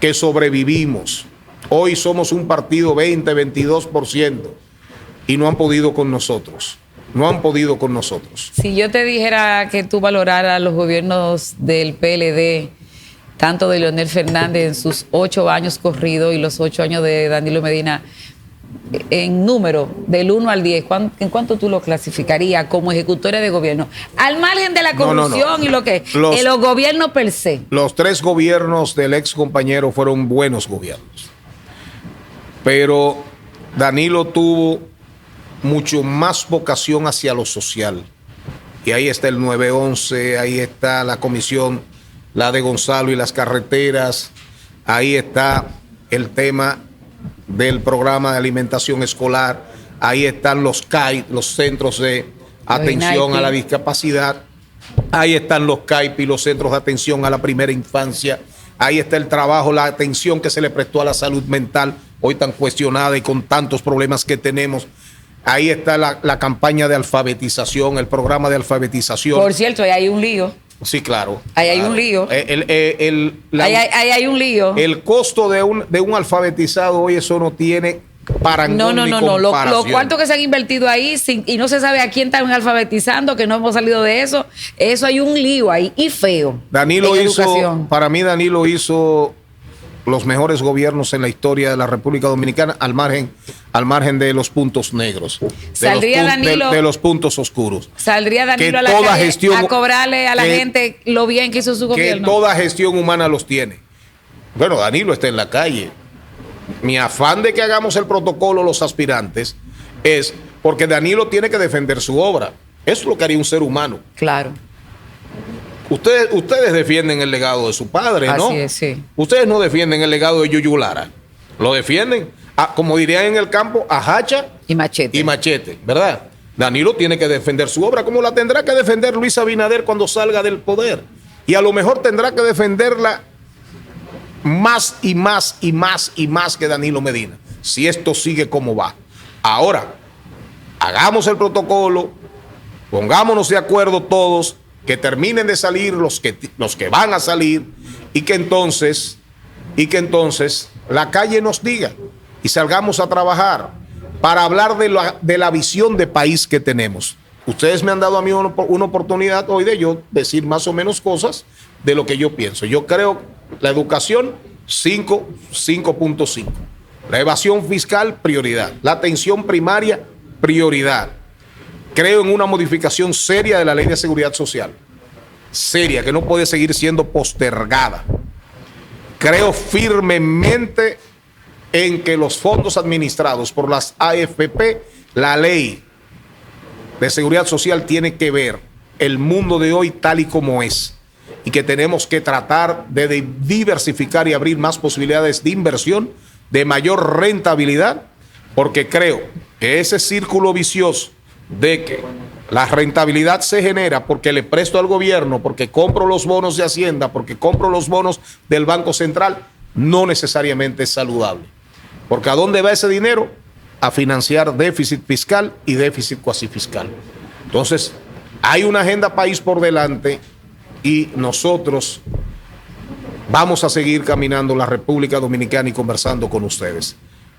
que sobrevivimos. Hoy somos un partido 22% y no han podido con nosotros. Si yo te dijera que tú valoraras los gobiernos del PLD, tanto de Leonel Fernández en sus 8 años corridos y los 8 años de Danilo Medina, en número, del 1 al 10, ¿en cuánto tú lo clasificarías como ejecutores de gobierno? Al margen de la corrupción y lo que los gobiernos per se. Los 3 gobiernos del ex compañero fueron buenos gobiernos. Pero Danilo tuvo mucho más vocación hacia lo social. Y ahí está el 911, ahí está la comisión, la de Gonzalo y las carreteras, ahí está el tema del programa de alimentación escolar, ahí están los CAIP, los centros de atención a la discapacidad, ahí están los CAIP y los centros de atención a la primera infancia, ahí está el trabajo, la atención que se le prestó a la salud mental, hoy tan cuestionada y con tantos problemas que tenemos. Ahí está la campaña de alfabetización, el programa de alfabetización. Por cierto, ahí hay un lío. Sí, claro. Ahí hay un lío. Ahí hay un lío. El costo de un alfabetizado hoy eso no tiene parangón ni comparación. Los cuartos que se han invertido ahí y no se sabe a quién están alfabetizando, que no hemos salido de eso. Eso hay un lío ahí y feo. Para mí Danilo hizo los mejores gobiernos en la historia de la República Dominicana, al margen de los puntos negros, de los puntos oscuros. Saldría Danilo a la calle a cobrarle a la gente lo bien que hizo su gobierno. Que toda gestión humana los tiene. Bueno, Danilo está en la calle. Mi afán de que hagamos el protocolo los aspirantes es porque Danilo tiene que defender su obra. Eso es lo que haría un ser humano. Claro. Ustedes defienden el legado de su padre, ¿no? Así es, sí. Ustedes no defienden el legado de Yuyu Lara. Lo defienden, como dirían en el campo, a hacha y machete, ¿verdad? Danilo tiene que defender su obra, como la tendrá que defender Luis Abinader cuando salga del poder. Y a lo mejor tendrá que defenderla más y más y más y más que Danilo Medina, si esto sigue como va. Ahora, hagamos el protocolo, pongámonos de acuerdo todos, que terminen de salir los que van a salir y que entonces la calle nos diga y salgamos a trabajar para hablar de la visión de país que tenemos. Ustedes me han dado a mí una oportunidad hoy de yo decir más o menos cosas de lo que yo pienso. Yo creo la educación 5.5. La evasión fiscal, prioridad. La atención primaria, prioridad. Creo en una modificación seria de la Ley de Seguridad Social. Seria, que no puede seguir siendo postergada. Creo firmemente en que los fondos administrados por las AFP, la Ley de Seguridad Social tiene que ver el mundo de hoy tal y como es. Y que tenemos que tratar de diversificar y abrir más posibilidades de inversión, de mayor rentabilidad, porque creo que ese círculo vicioso de que la rentabilidad se genera porque le presto al gobierno, porque compro los bonos de Hacienda, porque compro los bonos del Banco Central, no necesariamente es saludable. Porque ¿a dónde va ese dinero? A financiar déficit fiscal y déficit cuasi fiscal. Entonces, hay una agenda país por delante y nosotros vamos a seguir caminando la República Dominicana y conversando con ustedes.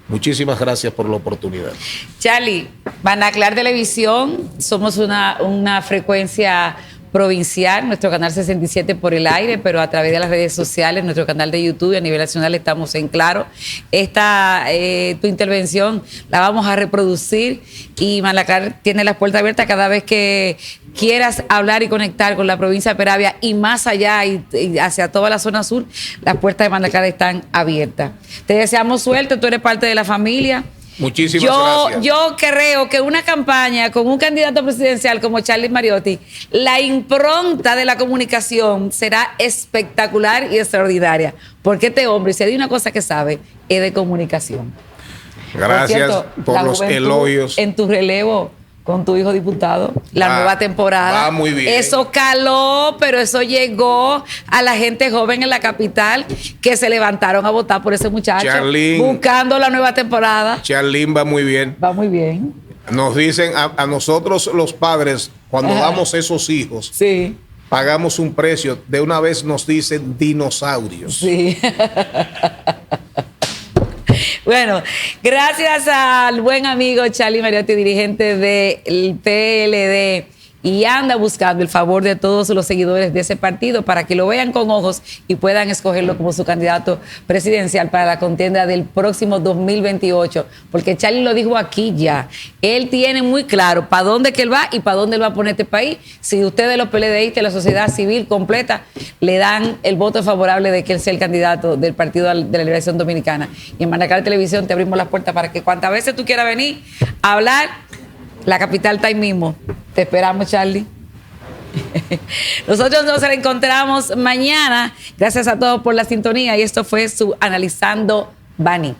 Muchísimas gracias por la oportunidad. Charlie, Banaclar Televisión, somos una frecuencia provincial, nuestro canal 67 por el aire, pero a través de las redes sociales, nuestro canal de YouTube, a nivel nacional estamos en Claro. Tu intervención la vamos a reproducir y Manlacar tiene las puertas abiertas cada vez que quieras hablar y conectar con la provincia de Peravia y más allá y hacia toda la zona sur, las puertas de Manlacar están abiertas. Te deseamos suerte, tú eres parte de la familia. Muchísimas gracias. Yo creo que una campaña con un candidato presidencial como Charlie Mariotti, la impronta de la comunicación será espectacular y extraordinaria. Porque este hombre, si hay una cosa que sabe, es de comunicación. Gracias por los elogios. En tu relevo con tu hijo diputado, la nueva temporada. Va muy bien. Eso caló, pero eso llegó a la gente joven en la capital que se levantaron a votar por ese muchacho. Charlene, buscando la nueva temporada. Charlene va muy bien. Va muy bien. Nos dicen a nosotros los padres, cuando damos esos hijos, sí, pagamos un precio. De una vez nos dicen dinosaurios. Sí. Bueno, gracias al buen amigo Charlie Mariotti, dirigente del PLD, y anda buscando el favor de todos los seguidores de ese partido para que lo vean con ojos y puedan escogerlo como su candidato presidencial para la contienda del próximo 2028, porque Charlie lo dijo aquí ya, él tiene muy claro para dónde que él va y para dónde él va a poner este país. Si ustedes los PLDistas, la sociedad civil completa, le dan el voto favorable de que él sea el candidato del Partido de la Liberación Dominicana. Y en Manlacar Televisión te abrimos las puertas para que cuantas veces tú quieras venir a hablar, la capital está ahí mismo. Te esperamos, Charlie. Nosotros nos reencontramos mañana. Gracias a todos por la sintonía. Y esto fue su Analizando Bani.